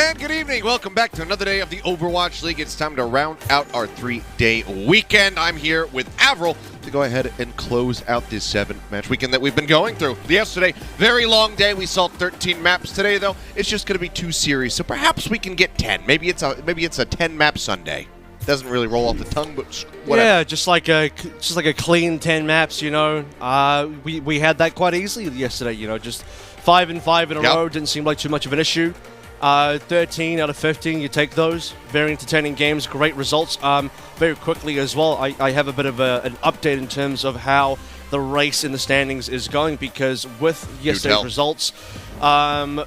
And good evening. Welcome back to another day of the Overwatch League. It's time to round out our 3-day weekend. I'm here with Avril to go ahead and close out this 7-match weekend that we've been going through. Yesterday, very long day. We saw 13 maps. Today, though, it's just going to be 2 series, so perhaps we can get 10. Maybe it's a 10-map Sunday. Doesn't really roll off the tongue, but whatever. Yeah, just like a clean 10 maps, you know. We had that quite easily yesterday, you know, just 5 and 5 in a row didn't seem like too much of an issue. 13 out of 15, you take those. Very entertaining games, great results. Very quickly as well, I have a bit of an update in terms of how the race in the standings is going, because with yesterday's results, the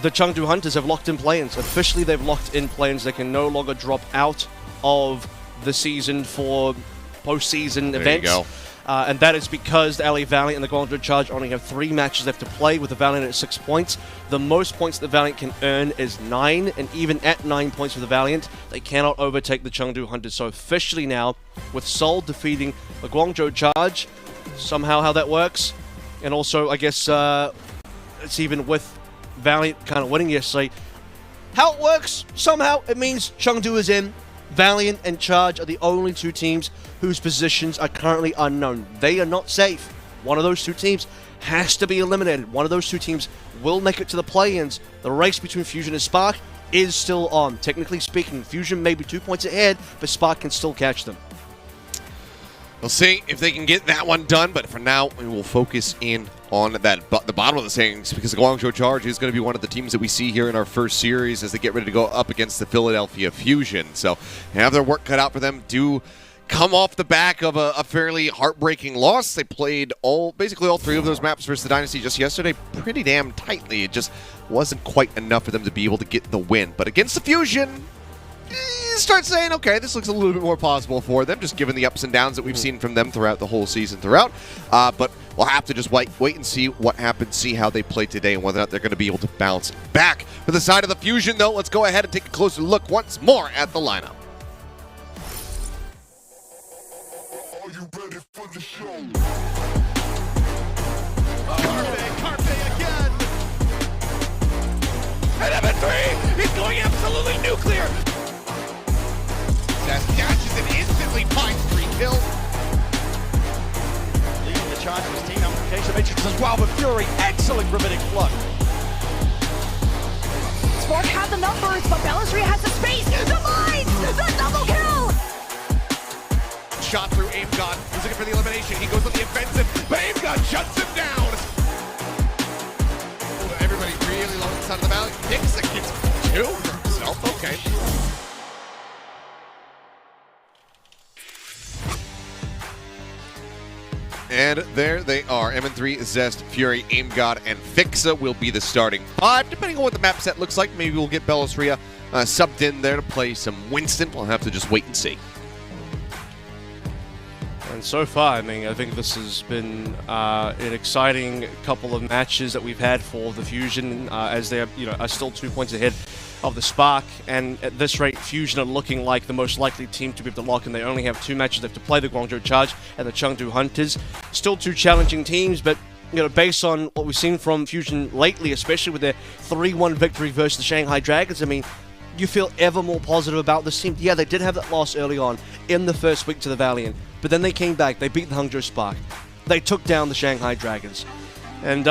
Chengdu Hunters have locked in play-ins. Officially, they've locked in play-ins. They can no longer drop out of the season for postseason events. There you go. And that is because the LA Valiant and the Guangzhou Charge only have 3 matches left to play, with the Valiant at 6 points. The most points the Valiant can earn is 9, and even at 9 points for the Valiant, they cannot overtake the Chengdu Hunters. So officially now, with Seoul defeating the Guangzhou Charge, somehow how that works, and also I guess it's even with Valiant kind of winning yesterday, how it works, somehow it means Chengdu is in. Valiant and Charge are the only 2 teams whose positions are currently unknown. They are not safe. One of those 2 teams has to be eliminated. One of those 2 teams will make it to the play-ins. The race between Fusion and Spark is still on. Technically speaking, Fusion may be 2 points ahead, but Spark can still catch them. We'll see if they can get that one done, but for now, we will focus in on that the bottom of the standings, because the Guangzhou Charge is going to be one of the teams that we see here in our first series as they get ready to go up against the Philadelphia Fusion. So they have their work cut out for them. Do come off the back of a fairly heartbreaking loss. They played basically all 3 of those maps versus the Dynasty just yesterday pretty damn tightly. It just wasn't quite enough for them to be able to get the win. But against the Fusion, start saying, okay, this looks a little bit more possible for them, just given the ups and downs that we've seen from them throughout the whole season but we'll have to just wait and see what happens, see how they play today, and whether or not they're going to be able to bounce back. For the side of the Fusion, though, let's go ahead and take a closer look once more at the lineup. Are you ready for the show? Carpe again! And M3 is going absolutely nuclear! Dashes and instantly finds 3 kills. Leading the charge of his team, application matrix as well, but Fury, excellent gravitic flood. Spark has the numbers, but Bellisry has the space, the mines, the double kill! Shot through Aim God. He's looking for the elimination. He goes on the offensive, but Aim God shuts him down. Everybody really low inside of the valley. Nix gets 2 for himself. Okay. And there they are. MN3, Zest, Fury, Aim God, and Fixa will be the starting 5. Depending on what the map set looks like, maybe we'll get Bellisria subbed in there to play some Winston. We'll have to just wait and see. And so far, I mean, I think this has been an exciting couple of matches that we've had for the Fusion, as they are still 2 points ahead of the Spark, and at this rate, Fusion are looking like the most likely team to be able to lock in. They only have 2 matches left to play, the Guangzhou Charge and the Chengdu Hunters. Still 2 challenging teams, but based on what we've seen from Fusion lately, especially with their 3-1 victory versus the Shanghai Dragons, I mean, you feel ever more positive about this team. Yeah, they did have that loss early on in the first week to the Valiant, but then they came back, they beat the Hangzhou Spark, they took down the Shanghai Dragons. And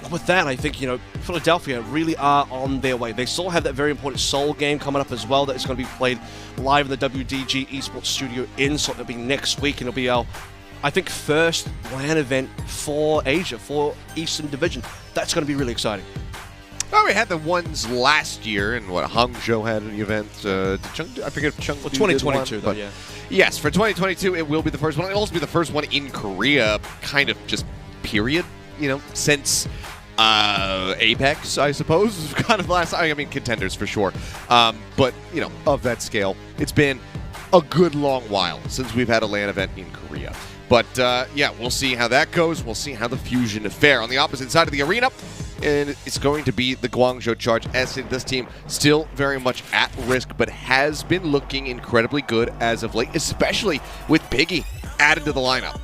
with that, I think, Philadelphia really are on their way. They still have that very important Seoul game coming up as well that is going to be played live in the WDG Esports studio in Seoul. It'll be next week, and it'll be our, I think, first LAN event for Asia, for Eastern Division. That's going to be really exciting. Well, we had the ones last year, and Hangzhou had an event. I forget if Chengdu 2022, did one, though, yeah. Yes, for 2022, it will be the first one. It'll also be the first one in Korea, kind of just period. Since Apex, I suppose, is kind of the last. I mean, contenders for sure. But of that scale, it's been a good long while since we've had a LAN event in Korea. But yeah, we'll see how that goes. We'll see how the Fusion fare on the opposite side of the arena. And it's going to be the Guangzhou Charge. As this team still very much at risk, but has been looking incredibly good as of late, especially with Biggie added to the lineup.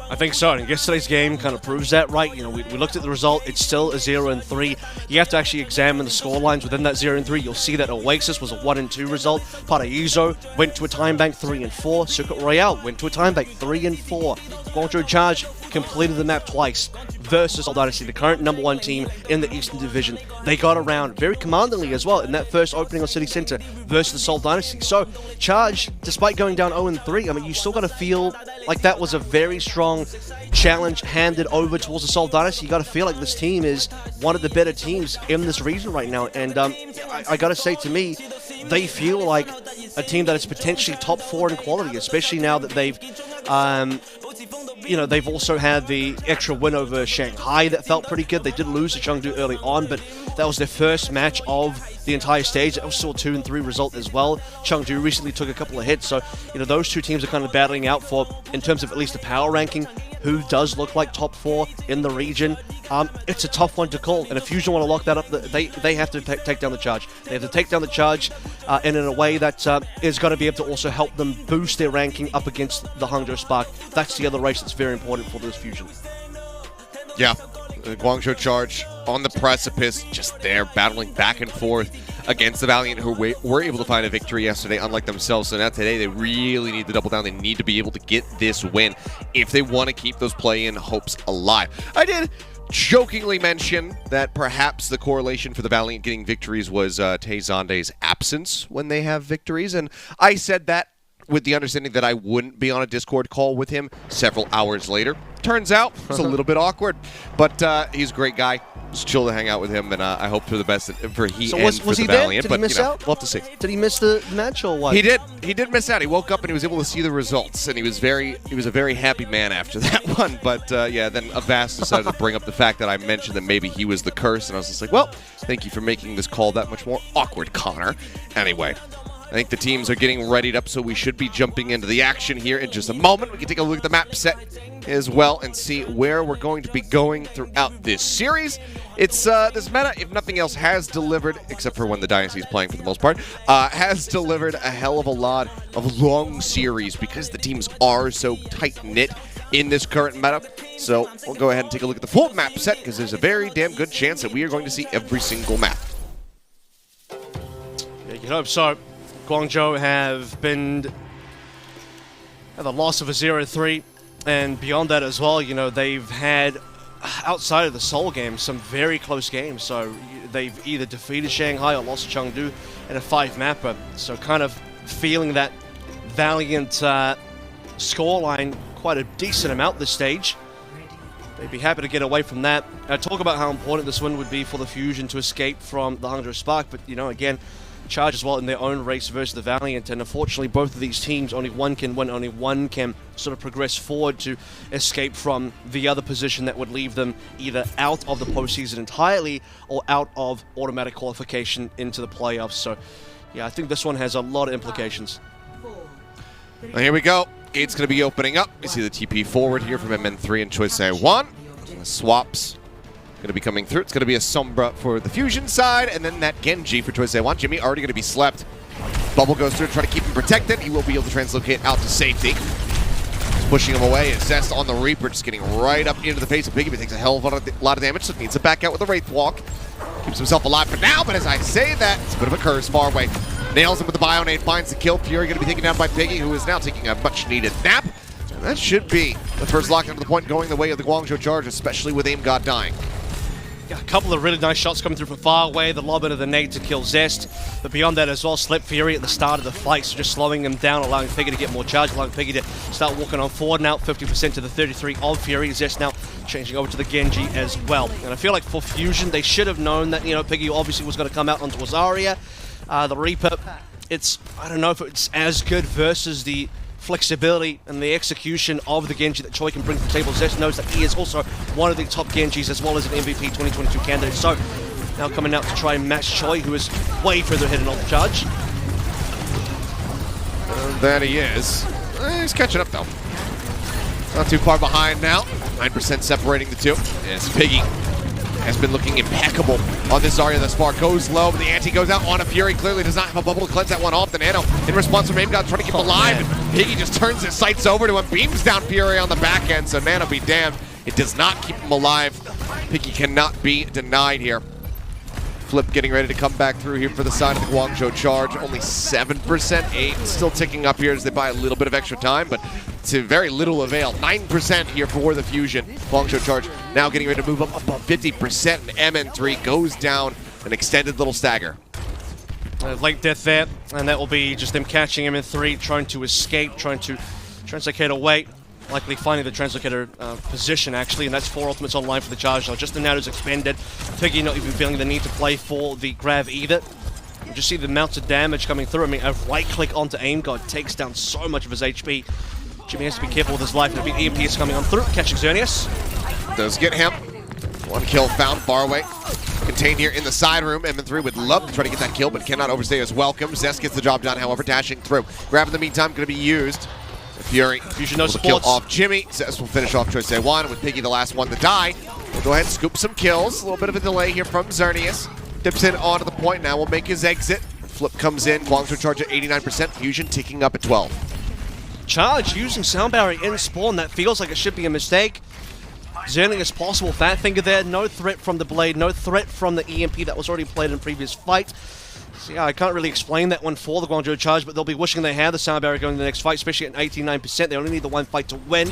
I think so, and yesterday's game kind of proves that, right? You know, we looked at the result, it's still a 0-3. You have to actually examine the score lines within that 0-3. You'll see that Oasis was a 1-2 result. Paraíso went to a time bank 3-4. Circuit Royale went to a time bank 3-4. Guangzhou Charge completed the map twice versus Seoul Dynasty, the current #1 team in the Eastern Division. They got around very commandingly as well in that first opening on City Center versus the Seoul Dynasty. So, Charge, despite going down 0-3, I mean, you still got to feel like that was a very strong challenge handed over towards the Seoul Dynasty. You got to feel like this team is one of the better teams in this region right now. And I got to say, to me, they feel like a team that is potentially top 4 in quality, especially now that they've they've also had the extra win over Shanghai that felt pretty good. They did lose to Chengdu early on, but that was their first match of the entire stage. It was still a 2-3 result as well. Chengdu recently took a couple of hits, so those two teams are kind of battling out for, in terms of at least the power ranking, who does look like top 4 in the region. It's a tough one to call, and if Fusion want to lock that up, they have to take down the Charge. They have to take down the Charge and in a way that is going to be able to also help them boost their ranking up against the Hangzhou Spark. That's the other race that's very important for this Fusion. Yeah, the Guangzhou Charge on the precipice, just there battling back and forth against the Valiant, who were able to find a victory yesterday, unlike themselves. So now today they really need to double down. They need to be able to get this win if they want to keep those play-in hopes alive. I did jokingly mention that perhaps the correlation for the Valiant getting victories was Tay Zonde's absence when they have victories, and I said that with the understanding that I wouldn't be on a Discord call with him several hours later. Turns out it's a little bit awkward, but he's a great guy. It's chill to hang out with him, and I hope for the best for he so and was for he the there? Valiant. Did but he miss out? We'll have to see. Did he miss the match or what? He did. He did miss out. He woke up and he was able to see the results, and he was a very happy man after that one. But yeah, then Avast decided to bring up the fact that I mentioned that maybe he was the curse, and I was just like, well, thank you for making this call that much more awkward, Connor. Anyway, I think the teams are getting readied up, so we should be jumping into the action here in just a moment. We can take a look at the map set as well and see where we're going to be going throughout this series. It's this meta, if nothing else, has delivered, except for when the Dynasty is playing for the most part, has delivered a hell of a lot of long series because the teams are so tight-knit in this current meta. So we'll go ahead and take a look at the full map set because there's a very damn good chance that we are going to see every single map. Yeah, you hope so. Guangzhou have been at the loss of a 0-3, and beyond that as well, they've had, outside of the Seoul game, some very close games. So they've either defeated Shanghai or lost to Chengdu in a 5-mapper. So kind of feeling that Valiant scoreline quite a decent amount this stage. They'd be happy to get away from that. Talk about how important this win would be for the Fusion to escape from the Hangzhou Spark, but again, Charge as well in their own race versus the Valiant, and unfortunately both of these teams, only one can win, only one can sort of progress forward to escape from the other position that would leave them either out of the postseason entirely or out of automatic qualification into the playoffs. So yeah, I think this one has a lot of implications. Well, here we go. Gate's going to be opening up. We see the TP forward here from MN3 and Choice-1. Swaps going to be coming through. It's going to be a Sombra for the Fusion side, and then that Genji for Choice-1. Jimmy already going to be slept. Bubble goes through to try to keep him protected. He will be able to translocate out to safety. Just pushing him away. Zest on the Reaper, just getting right up into the face of Piggy, but takes a hell of a lot of damage, so needs to back out with the Wraith Walk. Keeps himself alive for now, but as I say that, it's a bit of a curse far away. Nails him with the Bionade, finds the kill. Fury going to be taken down by Piggy, who is now taking a much-needed nap. And that should be the first lockdown to the point going the way of the Guangzhou Charge, especially with Aim God dying. Yeah, a couple of really nice shots coming through from far away. The lob into the nade to kill Zest. But beyond that as well, Slip Fury at the start of the fight, so just slowing him down, allowing Piggy to get more charge, allowing Piggy to start walking on forward now, 50% to the 33 of Fury. Zest now changing over to the Genji as well. And I feel like for Fusion, they should have known that, Piggy obviously was going to come out onto Azaria. The Reaper, I don't know if it's as good versus the flexibility and the execution of the Genji that Choi can bring to the table. Zest knows that he is also one of the top Genjis as well as an MVP 2022 candidate. So now coming out to try and match Choi, who is way further ahead in Ultra Charge. And there he is. He's catching up though. Not too far behind now. 9% separating the two. Yes, Piggy has been looking impeccable on this Zarya thus far. Goes low, but the anti goes out on a Fury. Clearly does not have a bubble to cleanse that one off. The Nano in response from AimGod trying to keep him alive. And Piggy just turns his sights over to him, beams down Fury on the back end. So Nano be damned. It does not keep him alive. Piggy cannot be denied here. Flip getting ready to come back through here for the side of the Guangzhou Charge. Only 7%, 8 still ticking up here as they buy a little bit of extra time, but to very little avail. 9% here for the Fusion. Guangzhou Charge now getting ready to move up above 50%, and MN3 goes down an extended little stagger. Late death there, and that will be just them catching MN3, trying to escape, trying to translocate away. Likely finding the translocator position, actually, and that's 4 ultimates online for the charge. Now, just the Nado's expended. Piggy not even feeling the need to play for the grab either. You just see the amounts of damage coming through. I mean, a right-click onto AimGod takes down so much of his HP. Jimmy has to be careful with his life, and a big EMP is coming on through, catching Xerneas. Does get him. 1 kill found far away. Contained here in the side room. MN3 would love to try to get that kill, but cannot overstay his welcome. Zest gets the job done, however, dashing through. Grab in the meantime going to be used. Fury, Fusion no kill supports. off Jimmy. Zest will finish off Choice A1 with Piggy the last one to die. We'll go ahead and scoop some kills. A little bit of a delay here from Xerneas. Dips in onto the point now. Will make his exit. Flip comes in. Guangzhou Charge at 89%. Fusion ticking up at 12. Charge using Sound Barrier in spawn. That feels like it should be a mistake. Xerneas possible. Fat Finger there. No threat from the Blade. No threat from the EMP that was already played in previous fight. So yeah, I can't really explain that one for the Guangzhou Charge, but they'll be wishing they had the Sound Barrier going to the next fight, especially at 89%. They only need the one fight to win.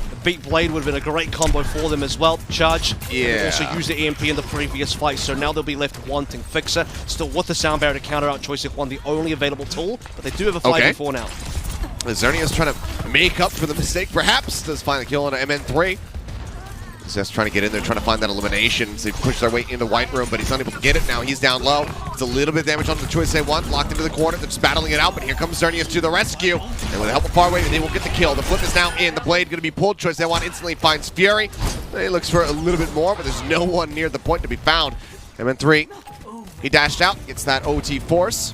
The Beat Blade would have been a great combo for them as well. Charge also used the EMP in the previous fight, so now they'll be left wanting Fixer. Still with the Sound Barrier to counter out Choice F1, the only available tool, but they do have a 5v4 now. Xerneas trying to make up for the mistake, perhaps. Does find the kill on MN3. Zest trying to get in there, trying to find that elimination. So they push their way into White Room, but he's not able to get it now. He's down low. It's a little bit of damage on the Choice A1, locked into the corner. They're just battling it out, but here comes Xerneas to the rescue. And with the help of Farway, they will get the kill. The Flip is now in. The Blade going to be pulled. Choice A1 instantly finds Fury. He looks for a little bit more, but there's no one near the point to be found. MN3, he dashed out, gets that OT force.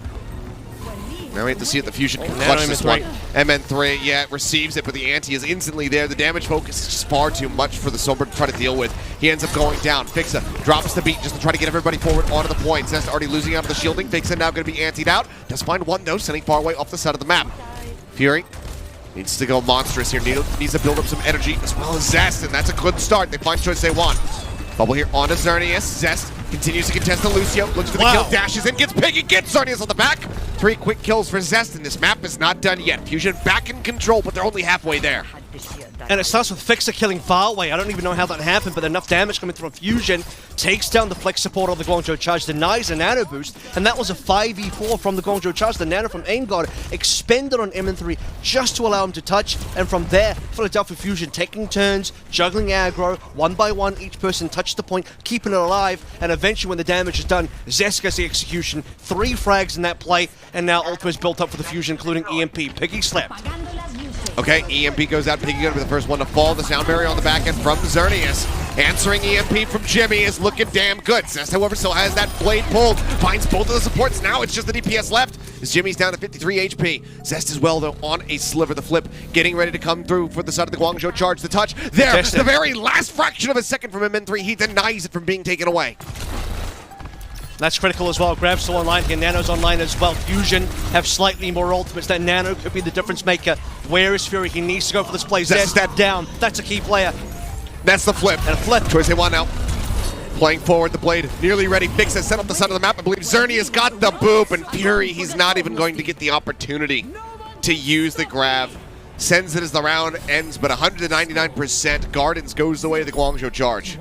Now we have to see if the Fusion can clutch this one. MN3, yeah, receives it, but the anti is instantly there. The damage focus is just far too much for the Sombra to try to deal with. He ends up going down. Fixa drops the beat just to try to get everybody forward onto the point. Zest already losing out of the shielding. Fixa now going to be antied out. Does find one, though, sending far away off the side of the map. Fury needs to go monstrous here. Needs to build up some energy as well as Zest, and that's a good start. They find Choice A1. Bubble here onto Xerneas. Zest continues to contest the Lucio. Looks for the kill, dashes in, gets Piggy, gets Xerneas on the back. 3 quick kills for Zest, and this map is not done yet. Fusion back in control, but they're only halfway there. And it starts with Fixer killing Farway. I don't even know how that happened, but enough damage coming through on Fusion. Takes down the Flex support of the Guangzhou Charge, denies a Nano boost, and that was a 5v4 from the Guangzhou Charge. The Nano from AimGod expended on MN3 just to allow him to touch, and from there, Philadelphia Fusion taking turns, juggling aggro, 1 by 1, each person touched the point, keeping it alive, and eventually when the damage is done, Zest gets the execution, 3 frags in that play, and now ultimate's built up for the Fusion, including EMP. Piggy slept. Okay, EMP goes out. Piggy going to be the first one to fall. The Sound Barrier on the back end from Xerneas. Answering EMP from Jimmy is looking damn good. Zest, however, still has that blade pulled. Finds both of the supports. Now it's just the DPS left as Jimmy's down to 53 HP. Zest as well, though, on a sliver. The Flip getting ready to come through for the side of the Guangzhou Charge. The touch there. The very last fraction of a second from MN3. He denies it from being taken away. That's critical as well. Grab's still online here. Nano's online as well. Fusion have slightly more ultimates. That Nano could be the difference maker. Where is Fury? He needs to go for this play. Zest step down. That's a key player. That's the Flip. And a Flip. Choice A1 now. Playing forward, the Blade nearly ready. Fix it, set up the side of the map. I believe Xerneas got the boop, and Fury, he's not even going to get the opportunity to use the grab. Sends it as the round ends, but 199%. Gardens goes the way of the Guangzhou Charge.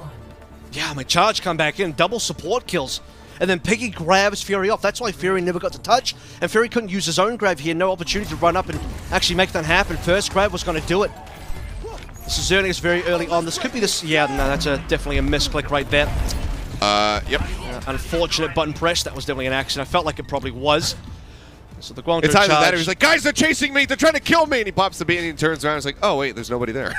Yeah, my Charge come back in. Double support kills. And then Piggy grabs Fury off. That's why Fury never got to touch. And Fury couldn't use his own grab. He had no opportunity to run up and actually make that happen. First grab was going to do it. This is Xerneas very early on. This could be this. Yeah, no, that's definitely a misclick right there. Yep. Unfortunate button press. That was definitely an accident. I felt like it probably was. So the Guangzhou It's either Charge. that or he's like, guys, they're chasing me. They're trying to kill me. And he pops the beat and he turns around and he's like, oh, wait, there's nobody there.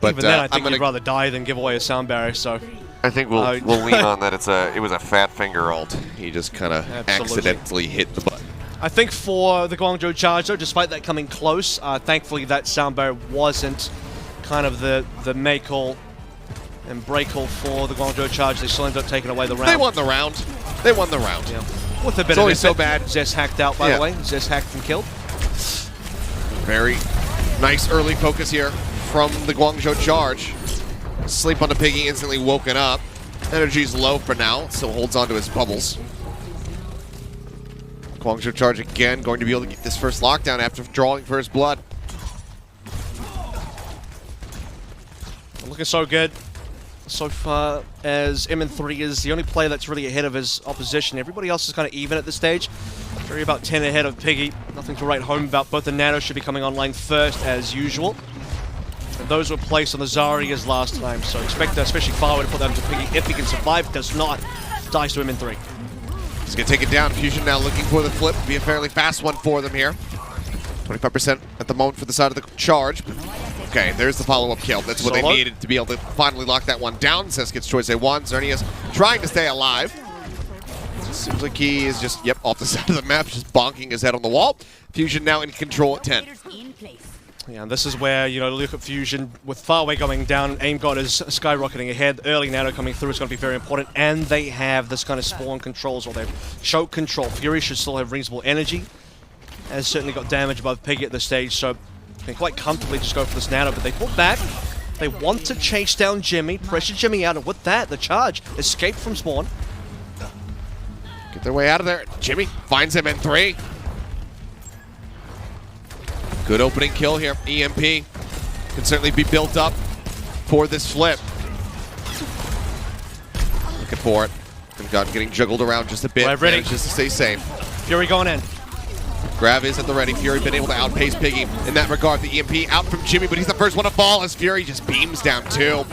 But even then, I think you'd rather die than give away a Sound Barrier, so... I think we'll lean on that. It was a fat finger ult. He just kind of accidentally hit the button. I think for the Guangzhou Charge, though, despite that coming close, thankfully that Sound Barrier wasn't kind of the make-all. And break all for the Guangzhou Charge. They still end up taking away the round. They won the round. They won the round. Yeah. With a bit It's of always so effort. bad. Zest hacked out, by the way. Zest hacked and killed. Very nice early focus here from the Guangzhou Charge. Sleep on the Piggy, instantly woken up. Energy's low for now, still holds on to his bubbles. Guangzhou Charge again, going to be able to get this first lockdown after drawing first blood. Looking so good so far, as MN3 is the only player that's really ahead of his opposition. Everybody else is kind of even at this stage. Fury about 10 ahead of Piggy. Nothing to write home about. Both the Nano should be coming online first, as usual. And those were placed on the Zarya's last time, so expect, especially Farway, to put that into Piggy if he can survive. Does not. Dies to MN3. He's going to take it down. Fusion now looking for the flip. Be a fairly fast one for them here. 25% at the moment for the side of the Charge. Okay, there's the follow-up kill. That's what they needed to be able to finally lock that one down. Zest gets choice A1. Xerneas trying to stay alive. Seems like he is just, off the side of the map, just bonking his head on the wall. Fusion now in control at 10. Yeah, and this is where, look at Fusion with Farway going down. Aim God is skyrocketing ahead. Early Nano coming through is going to be very important. And they have this kind of spawn controls, or they have choke control. Fury should still have reasonable energy. Has certainly got damage above Piggy at this stage, so can quite comfortably just go for this Nano. But they pull back. They want to chase down Jimmy, pressure Jimmy out, and with that, the Charge escaped from spawn. Get their way out of there. Jimmy finds him in 3. Good opening kill here. EMP can certainly be built up for this flip. Looking for it. Getting juggled around just a bit. Ready. Just to stay safe. Fury going in. Grav is at the ready. Fury been able to outpace Piggy in that regard. The EMP out from Jimmy, but he's the first one to fall as Fury just beams down too.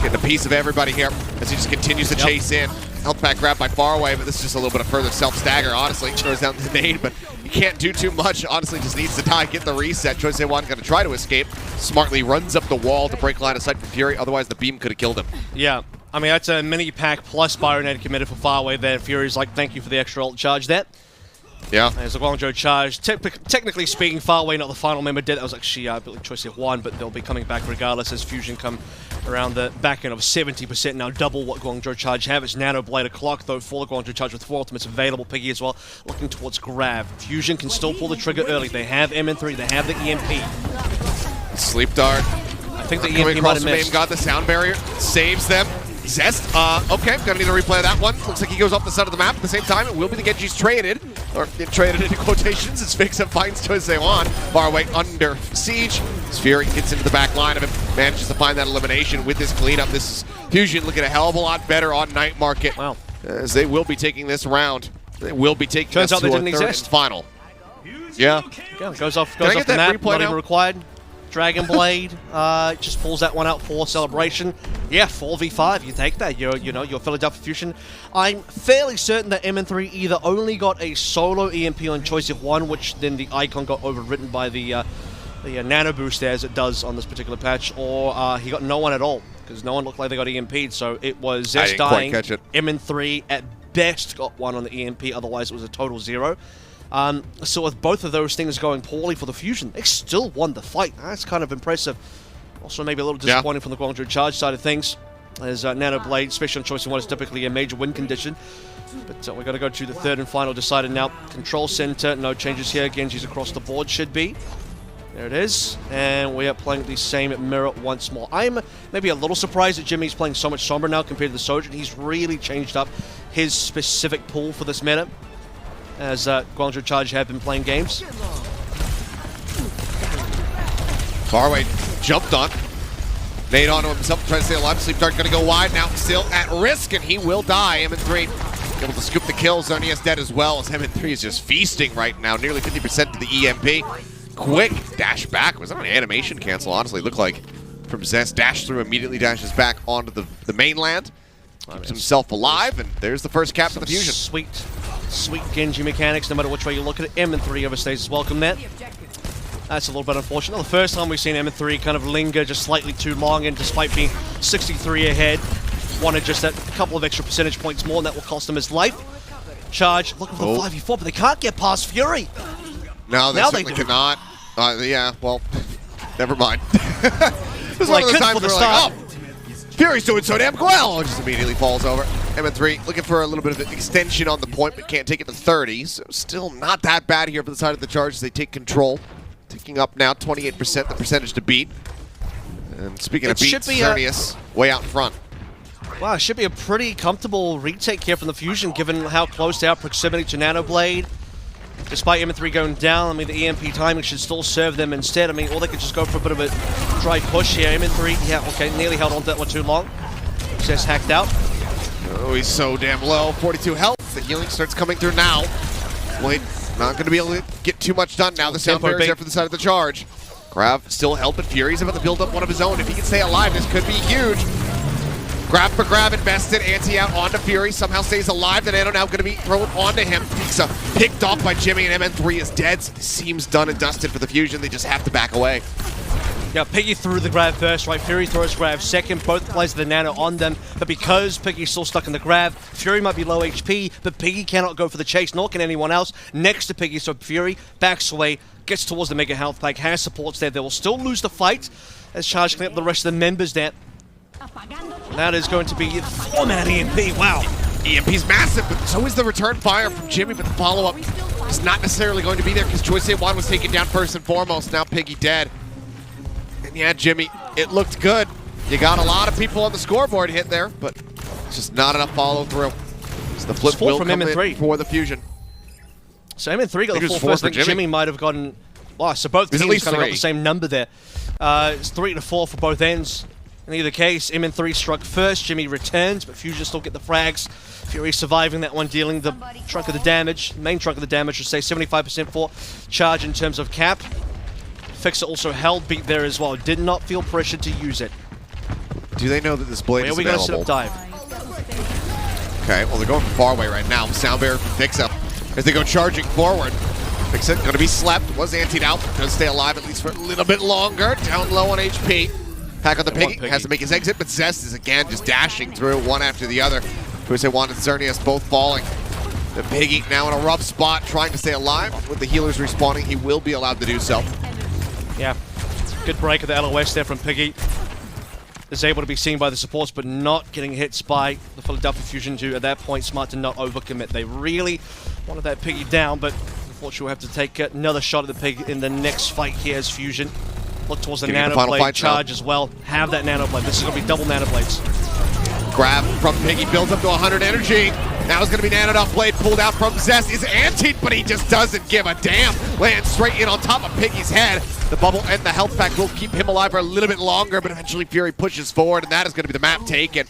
Getting a piece of everybody here as he just continues to chase in. Health pack grab by Farway, but this is just a little bit of further self-stagger, honestly. Throws down the nade, but he can't do too much. Honestly, just needs to die, get the reset. Choice A1 going to try to escape. Smartly runs up the wall to break line of sight for Fury. Otherwise, the beam could have killed him. Yeah. I mean, that's a mini pack plus Byronade committed for Farway there. Fury's like, thank you for the extra ult charge there. Yeah. As the Guangzhou Charge, technically speaking, Farway not the final member dead. That was actually Billy Choice F1, but they'll be coming back regardless as Fusion come around the back end of 70%, now double what Guangzhou Charge have. It's Nano Blade o'clock, though, for the Guangzou Charge with 4 ultimates available. Piggy as well, looking towards Grav. Fusion can still pull the trigger early. They have MN3, they have the EMP. Sleep Dart. I think the Coming EMP might across have from Aim missed. God, the sound barrier saves them. Zest, okay, gonna need to replay that one. Looks like he goes off the side of the map. At the same time, it will be the Genji's traded, or traded into quotations, as Fixa finds Choice A1. Far away under siege. Fury gets into the back line of him, manages to find that elimination with this cleanup. This is Fusion looking a hell of a lot better on Night Market. Wow. As they will be taking this round. They will be taking Turns us out they to didn't our third exist. and final. Yeah. Yeah, goes off I the get that map, replay not now? even required. Dragon Blade just pulls that one out for celebration. Yeah, 4v5, you take that. You're Philadelphia Fusion. I'm fairly certain that MN3 either only got a solo EMP on choice of 1, which then the icon got overwritten by the nano boost as it does on this particular patch, or he got no one at all, because no one looked like they got EMP'd, so it was Zest didn't quite dying. catch it. MN3 at best got one on the EMP, otherwise it was a total 0. So with both of those things going poorly for the Fusion, they still won the fight. That's kind of impressive. Also maybe a little disappointing from the Guangzhou Charge side of things, as Nano Blade, especially on choice of 1, is typically a major win condition. But we're going to go to the third and final decided now. Control center, no changes here. Genji's across the board should be. There it is. And we are playing the same mirror once more. I'm maybe a little surprised that Jimmy's playing so much Sombra now compared to the Sojourn. He's really changed up his specific pool for this meta, as Guangzhou Charge have been playing games. Farway jumped on. Nade onto himself, trying to stay alive. Sleep Dart going to go wide now, still at risk, and he will die. MN3 able to scoop the kill. Xerneas dead as well, as MN3 is just feasting right now. Nearly 50% to the EMP. Quick dash back. Was that an animation cancel? Honestly, looked like from Zest. Dash through, immediately dashes back onto the mainland. Keeps himself alive, and there's the first cap of the Fusion. Sweet Genji mechanics, no matter which way you look at it. MN3 overstays his welcome there. That's a little bit unfortunate. The first time we've seen MN3 kind of linger just slightly too long, and despite being 63 ahead, wanted just a couple of extra percentage points more, and that will cost him his life. Charge looking for the 5v4, but they can't get past Fury. No, they certainly cannot. Yeah, well, never mind. This is one of those times where we're like, oh, Fury's doing so damn well. Just immediately falls over. MN3 looking for a little bit of extension on the point, but can't take it to 30. So still not that bad here for the side of the Charge as they take control. Ticking up now, 28% the percentage to beat. And speaking of beats, Xerneas way out in front. Wow, it should be a pretty comfortable retake here from the Fusion, given how close they are proximity to Nanoblade. Despite MN3 going down, I mean, the EMP timing should still serve them instead. I mean, or they could just go for a bit of a dry push here. MN3, yeah, okay, nearly held on to that one too long. Just hacked out. Oh, he's so damn low. 42 health. The healing starts coming through now. Wait, not going to be able to get too much done now. The sound barrier's there for the side of the Charge. Grav still held, but Fury's about to build up one of his own. If he can stay alive, this could be huge. Grab for Grav invested, anti out onto Fury, somehow stays alive. The Nano now going to be thrown onto him. He's picked off by Jimmy, and MN3 is dead. So this seems done and dusted for the Fusion. They just have to back away. Yeah, Piggy threw the grab first, right? Fury throws grab second. Both plays the Nano on them, but because Piggy's still stuck in the grab, Fury might be low HP, but Piggy cannot go for the chase, nor can anyone else next to Piggy. So Fury backs away, gets towards the Mega Health Pack, has supports there. They will still lose the fight as Charge clean up the rest of the members there. That is going to be 4-man EMP, wow. EMP's massive, but so is the return fire from Jimmy, but the follow-up is not necessarily going to be there because Choice1 was taken down first and foremost. Now Piggy dead. And yeah, Jimmy, it looked good. You got a lot of people on the scoreboard hit there, but it's just not enough follow-through. So the flip will come in for the Fusion. So MN3 got the full first. I think Jimmy might have gotten... Oh, so both teams kind of got the same number there. It's 3 to 4 for both ends. In either case, MN3 struck first, Jimmy returns, but Fusion still get the frags. Fury surviving that one, dealing the chunk of the damage. Main chunk of the damage would say 75% for Charge in terms of cap. Fixer also held beat there as well. Did not feel pressured to use it. Do they know that this blade is available? Here we go, sit up dive. Okay, well they're going far away right now. Sound barrier from Fixer as they go charging forward. Fixer going to be slept, was antied out. Going to stay alive at least for a little bit longer. Down low on HP. Pack on the Piggy, has to make his exit, but Zest is again just dashing through one after the other. Choice1 and Xerneas both falling. The Piggy now in a rough spot, trying to stay alive. With the healers respawning, he will be allowed to do so. Yeah, good break of the LOS there from Piggy. Is able to be seen by the supports, but not getting hits by the Philadelphia Fusion, who at that point smart to not overcommit. They really wanted that Piggy down, but unfortunately we'll have to take another shot at the Pig in the next fight here as Fusion. Look towards the Nanoblade Charge as well. Have that Nanoblade. This is going to be double Nanoblades. Grab from Piggy, builds up to 100 energy. Now it's going to be Nanoed off blade, pulled out from Zest. Is antied, but he just doesn't give a damn. Lands straight in on top of Piggy's head. The bubble and the health pack will keep him alive for a little bit longer, but eventually Fury pushes forward, and that is going to be the map taken.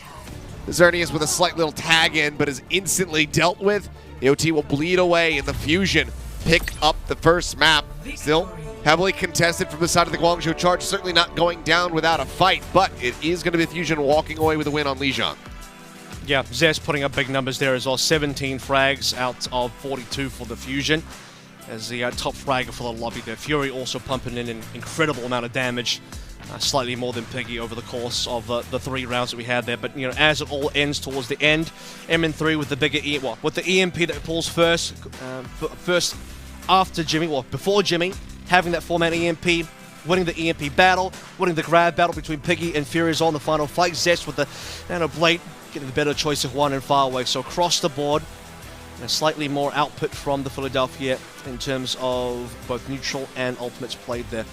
Xerneas with a slight little tag in, but is instantly dealt with. AOT will bleed away, and the Fusion pick up the first map. Still heavily contested from the side of the Guangzhou Charge, certainly not going down without a fight, but it is going to be Fusion walking away with a win on Lijiang. Yeah, Zest putting up big numbers there as well. 17 frags out of 42 for the Fusion as the top fragger for the lobby there. Fury also pumping in an incredible amount of damage, slightly more than Piggy over the course of the 3 rounds that we had there. But you know, as it all ends towards the end, MN3 with the bigger with the EMP that pulls first after Jimmy, before Jimmy, having that 4-man EMP, winning the EMP battle, winning the grab battle between Piggy and Fury on the final fight. Zest with the Nano Blade getting the better Choice1 and far away. So across the board, and slightly more output from the Philadelphia in terms of both neutral and ultimates played there.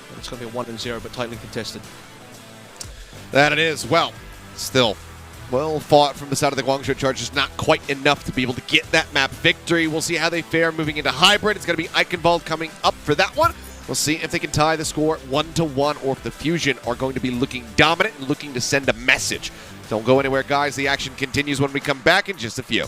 And it's going to be a 1-0, but tightly contested. That it is. Well, still well fought from the side of the Guangzhou Charge. Just not quite enough to be able to get that map victory. We'll see how they fare moving into hybrid. It's going to be Eichenwalde coming up for that one. We'll see if they can tie the score 1-1 or if the Fusion are going to be looking dominant and looking to send a message. Don't go anywhere, guys. The action continues when we come back in just a few.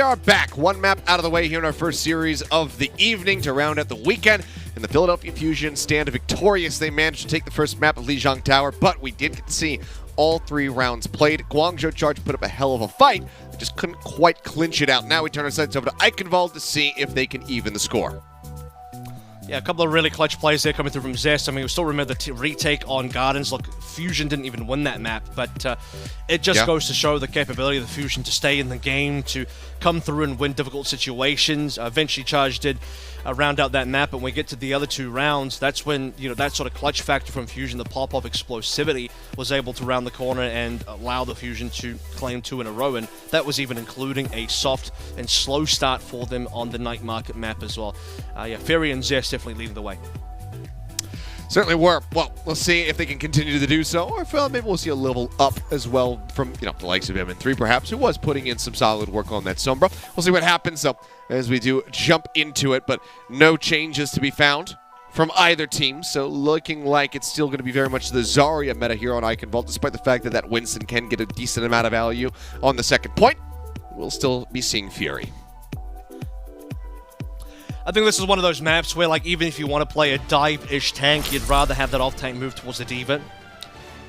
are back. One map out of the way here in our first series of the evening to round out the weekend. And the Philadelphia Fusion stand victorious. They managed to take the first map of Lijiang Tower, but we did get to see all 3 rounds played. Guangzhou Charge put up a hell of a fight. They just couldn't quite clinch it out. Now we turn our sights over to Eichenwalde to see if they can even the score. Yeah, a couple of really clutch plays there coming through from Zest. I mean, we still remember the retake on Gardens. Look, Fusion didn't even win that map, but it just goes to show the capability of the Fusion to stay in the game, to come through and win difficult situations. Eventually, Charge did round out that map, but when we get to the other 2 rounds, that's when, you know, that sort of clutch factor from Fusion, the pop-off explosivity, was able to round the corner and allow the Fusion to claim 2 in a row, and that was even including a soft and slow start for them on the Night Market map as well. Yeah, Fury and Zest definitely leading the way. Certainly were. Well, we'll see if they can continue to do so, or if maybe we'll see a level up as well from, you know, the likes of MN3 perhaps, who was putting in some solid work on that Sombra. We'll see what happens, though, as we do jump into it, but no changes to be found from either team, so looking like it's still going to be very much the Zarya meta here on Eichenwalde, despite the fact that that Winston can get a decent amount of value on the second point. We'll still be seeing Fury. I think this is one of those maps where, like, even if you want to play a dive-ish tank, you'd rather have that off-tank move towards the D.Va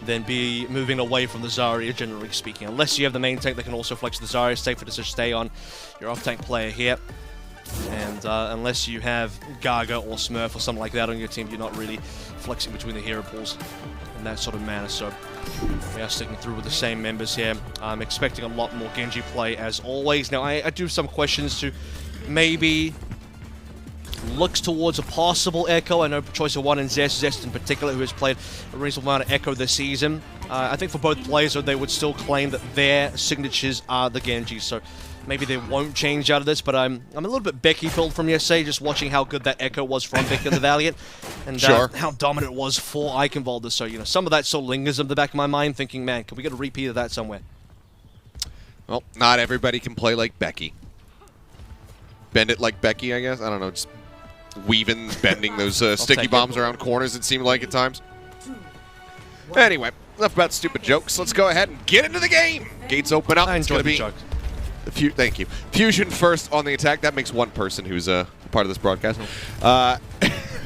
than be moving away from the Zarya, generally speaking. Unless you have the main tank that can also flex the Zarya, it's safer to just stay on your off-tank player here. And unless you have Gaga or Smurf or something like that on your team, you're not really flexing between the hero pools in that sort of manner. So we are sticking through with the same members here. I'm expecting a lot more Genji play as always. Now, I do have some questions to maybe looks towards a possible Echo. I know choice of one in Zest in particular, who has played a reasonable amount of Echo this season. I think for both players, they would still claim that their signatures are the Genji, so maybe they won't change out of this, but I'm a little bit Becky-filled from yesterday, just watching how good that Echo was from Becky and the Valiant, and how dominant it was for Eichenwalde. So, you know, some of that still lingers in the back of my mind, thinking, man, can we get a repeat of that somewhere? Well, not everybody can play like Becky. Bend it like Becky, I guess? I don't know, just weaving, bending those sticky bombs around corners, it seemed like at times. Anyway, enough about stupid jokes. Let's go ahead and get into the game. Gates open up. I enjoyed the joke. Thank you. Fusion first on the attack. That makes one person who's part of this broadcast.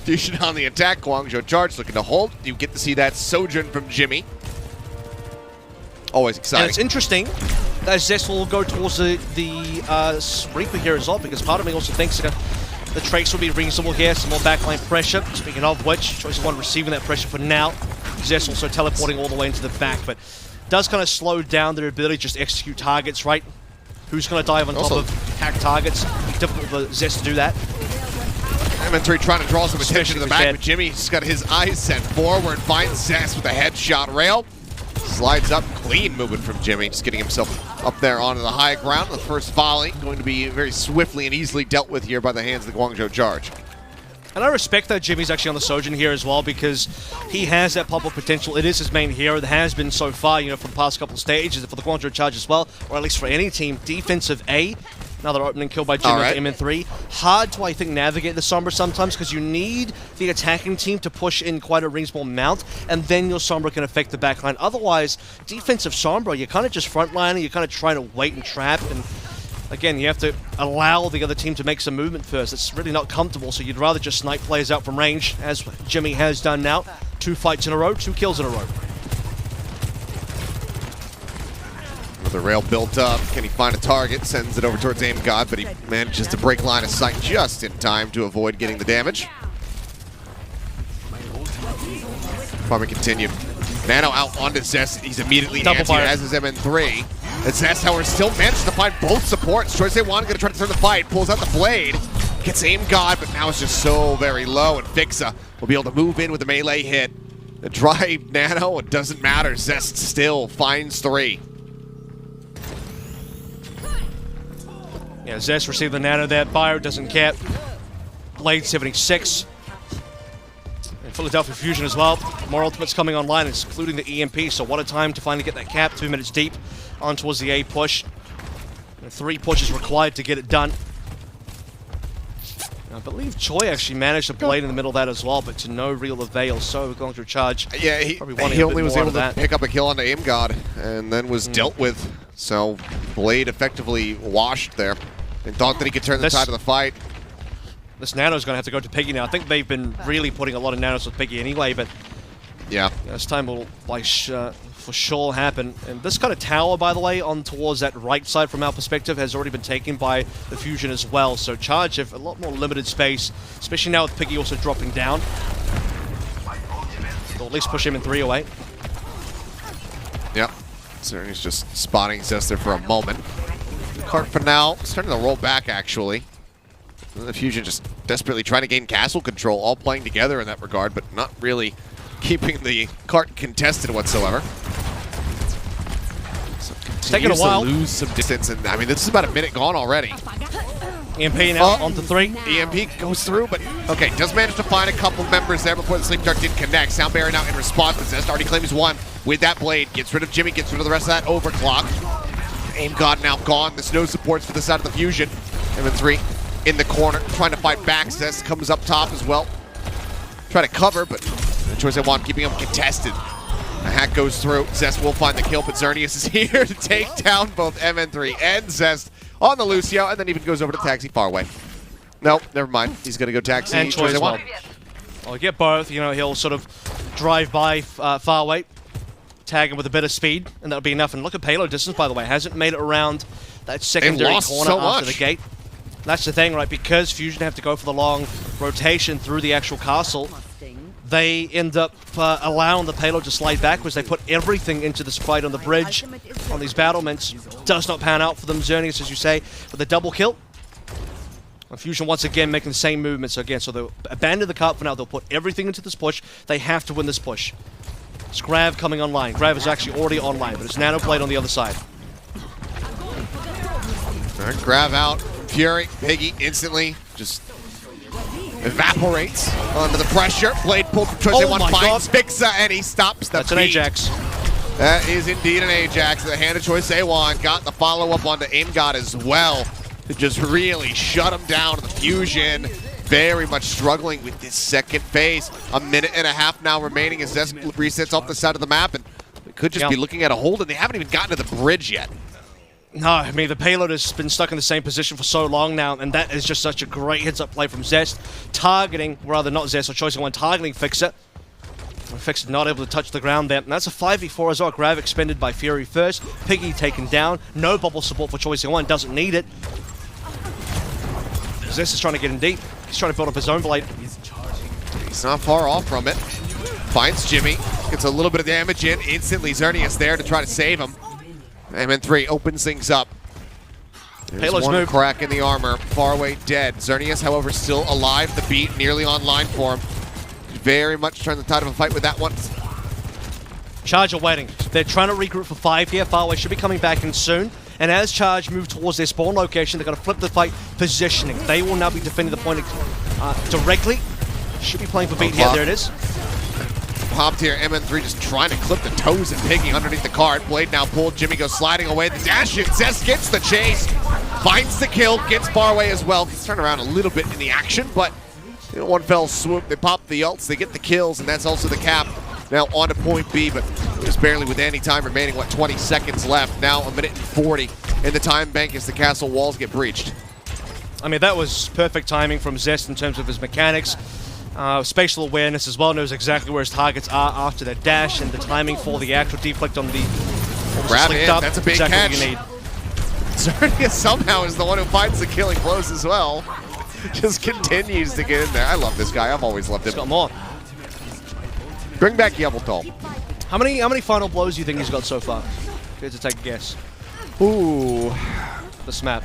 Fusion on the attack. Guangzhou Charge looking to hold. You get to see that Sojourn from Jimmy. Always exciting. And it's interesting that Zest will go towards the Reaper here as well, because part of me also thinks that the Trace will be reasonable here, some more backline pressure. Speaking of which, Choice of One receiving that pressure for now. Zest also teleporting all the way into the back, but does kind of slow down their ability to just execute targets, right? Who's going to dive on top of attack targets? It's difficult for Zest to do that. MN3 trying to draw some attention to the back, but Jimmy's got his eyes set forward, finds Zest with a headshot rail. Slides up, clean movement from Jimmy, just getting himself up there onto the high ground. The first volley going to be very swiftly and easily dealt with here by the hands of the Guangzhou Charge. And I respect that Jimmy's actually on the Sojourn here as well, because he has that pop-up potential. It is his main hero. It has been so far, you know, for the past couple of stages, for the Guangzhou Charge as well, or at least for any team. Defensive A, another opening kill by Jimmy with MN3. Hard to, I think, navigate the Sombra sometimes, because you need the attacking team to push in quite a reasonable amount, and then your Sombra can affect the backline. Otherwise, defensive Sombra, you're kind of just frontlining, you're kind of trying to wait and trap, and again, you have to allow the other team to make some movement first. It's really not comfortable, so you'd rather just snipe players out from range, as Jimmy has done now. 2 fights in a row, 2 kills in a row. The rail built up. Can he find a target? Sends it over towards Aim God, but he manages to break line of sight just in time to avoid getting the damage. Farming continued. Nano out onto Zest. He's immediately anti, as is MN3. And Zest, however, still manages to find both supports. Choice A1 going to try to turn the fight. Pulls out the blade. Gets Aim God, but now it's just so very low. And Fixa will be able to move in with the melee hit. The dry Nano, it doesn't matter. Zest still finds 3. Yeah, Zest received the Nano there. Bio doesn't care. Blade 76. And Philadelphia Fusion as well. More ultimates coming online, including the EMP. So what a time to finally get that cap. 2 minutes deep on towards the A push. And 3 pushes required to get it done. I believe Choi actually managed to blade in the middle of that as well, but to no real avail. So going through Charge. Yeah, he only was able to pick up a kill onto Aim God and then was dealt with. So Blade effectively washed there. and thought that he could turn the tide of the fight. This Nano's going to have to go to Piggy now. I think they've been really putting a lot of Nanos with Piggy anyway, but yeah, this time will for sure happen. And this kind of tower, by the way, on towards that right side from our perspective has already been taken by the Fusion as well. So Charge have a lot more limited space, especially now with Piggy also dropping down. They'll at least push him in 3 away. Yep. Zerny's just spotting Zest there for a moment. Cart for now, starting to roll back actually. The Fusion just desperately trying to gain castle control, all playing together in that regard, but not really keeping the cart contested whatsoever. So it's taking a while. To lose some distance, and I mean, this is about a minute gone already. EMP now onto 3. EMP goes through, but okay, does manage to find a couple members there before the Sleep Dart didn't connect. Sound Barrier now in response, but Zest already claims 1 with that blade. Gets rid of Jimmy, gets rid of the rest of that overclock. Aim God now gone. There's no supports for the side of the Fusion. M3 in the corner, trying to fight back. Zest comes up top as well. Try to cover, but the choice they want, keeping him contested. A hack goes through. Zest will find the kill, but Xerneas is here to take down both MN3 and Zest on the Lucio, and then even goes over to Taxi far away. Nope, never mind. He's going to go Taxi. And choice well. I'll get both. You know, he'll sort of drive by far away, tag him with a bit of speed, and that'll be enough. And look at payload distance, by the way. Hasn't made it around that secondary corner after the gate. That's the thing, right? Because Fusion have to go for the long rotation through the actual castle, they end up allowing the payload to slide backwards. They put everything into this fight on the bridge, on these battlements. Does not pan out for them. Xerneas, as you say, with a double kill. And Fusion once again making the same movements again. So they'll abandon the cart for now. They'll put everything into this push. They have to win this push. It's Grav coming online. Grav is actually already online, but it's Nano Blade on the other side. All right, Grav out. Fury, Piggy instantly just evaporates under the pressure. Blade pulled from Choice A1, finds Fixa, and he stops the That's an Ajax. That is indeed an Ajax. The hand of Choice A1 got the follow-up onto Aim God as well to just really shut him down. The Fusion very much struggling with this second phase. A minute and a half now remaining as Zest resets off the side of the map, and we could just be looking at a hold, and they haven't even gotten to the bridge yet. No, I mean, the payload has been stuck in the same position for so long now, and that is just such a great heads-up play from Zest. Targeting, rather not Zest, or Choice 1 targeting Fixa. Fixa not able to touch the ground there. And that's a 5v4 as well. Grav expended by Fury first. Piggy taken down. No bubble support for Choice 1, doesn't need it. Zest is trying to get in deep. He's trying to build up his own blade. He's not far off from it. Finds Jimmy. Gets a little bit of damage in. Instantly, Xerneas there to try to save him. MN3 opens things up. There's one crack in the armor. Far away dead. Xerneas, however, still alive. The beat nearly online for him. Very much turn the tide of a fight with that one. Charge are waiting. They're trying to regroup for 5 here. Far away should be coming back in soon. And as Charge move towards their spawn location, they're going to flip the fight positioning. They will now be defending the point directly. Should be playing for beat here. There it is. Popped here. MN3 just trying to clip the toes and Piggy underneath the cart. Blade now pulled. Jimmy goes sliding away. The dash in. Zest gets the chase. Finds the kill. Gets far away as well. Gets turned around a little bit in the action, but one fell swoop. They pop the ults. They get the kills, and that's also the cap. Now on to point B, but just barely with any time remaining. 20 seconds left. Now a minute and 40 in the time bank as the castle walls get breached. I mean, that was perfect timing from Zest in terms of his mechanics. Spatial awareness as well, knows exactly where his targets are after their dash, and the timing for the actual deflect on the grab it. That's a big catch. What you need. Xerneas somehow is the one who finds the killing blows as well. Just continues to get in there. I love this guy. I've always loved him. He's got more. Bring back Yveltal. How many final blows do you think he's got so far? If you had to take a guess. Ooh. This map.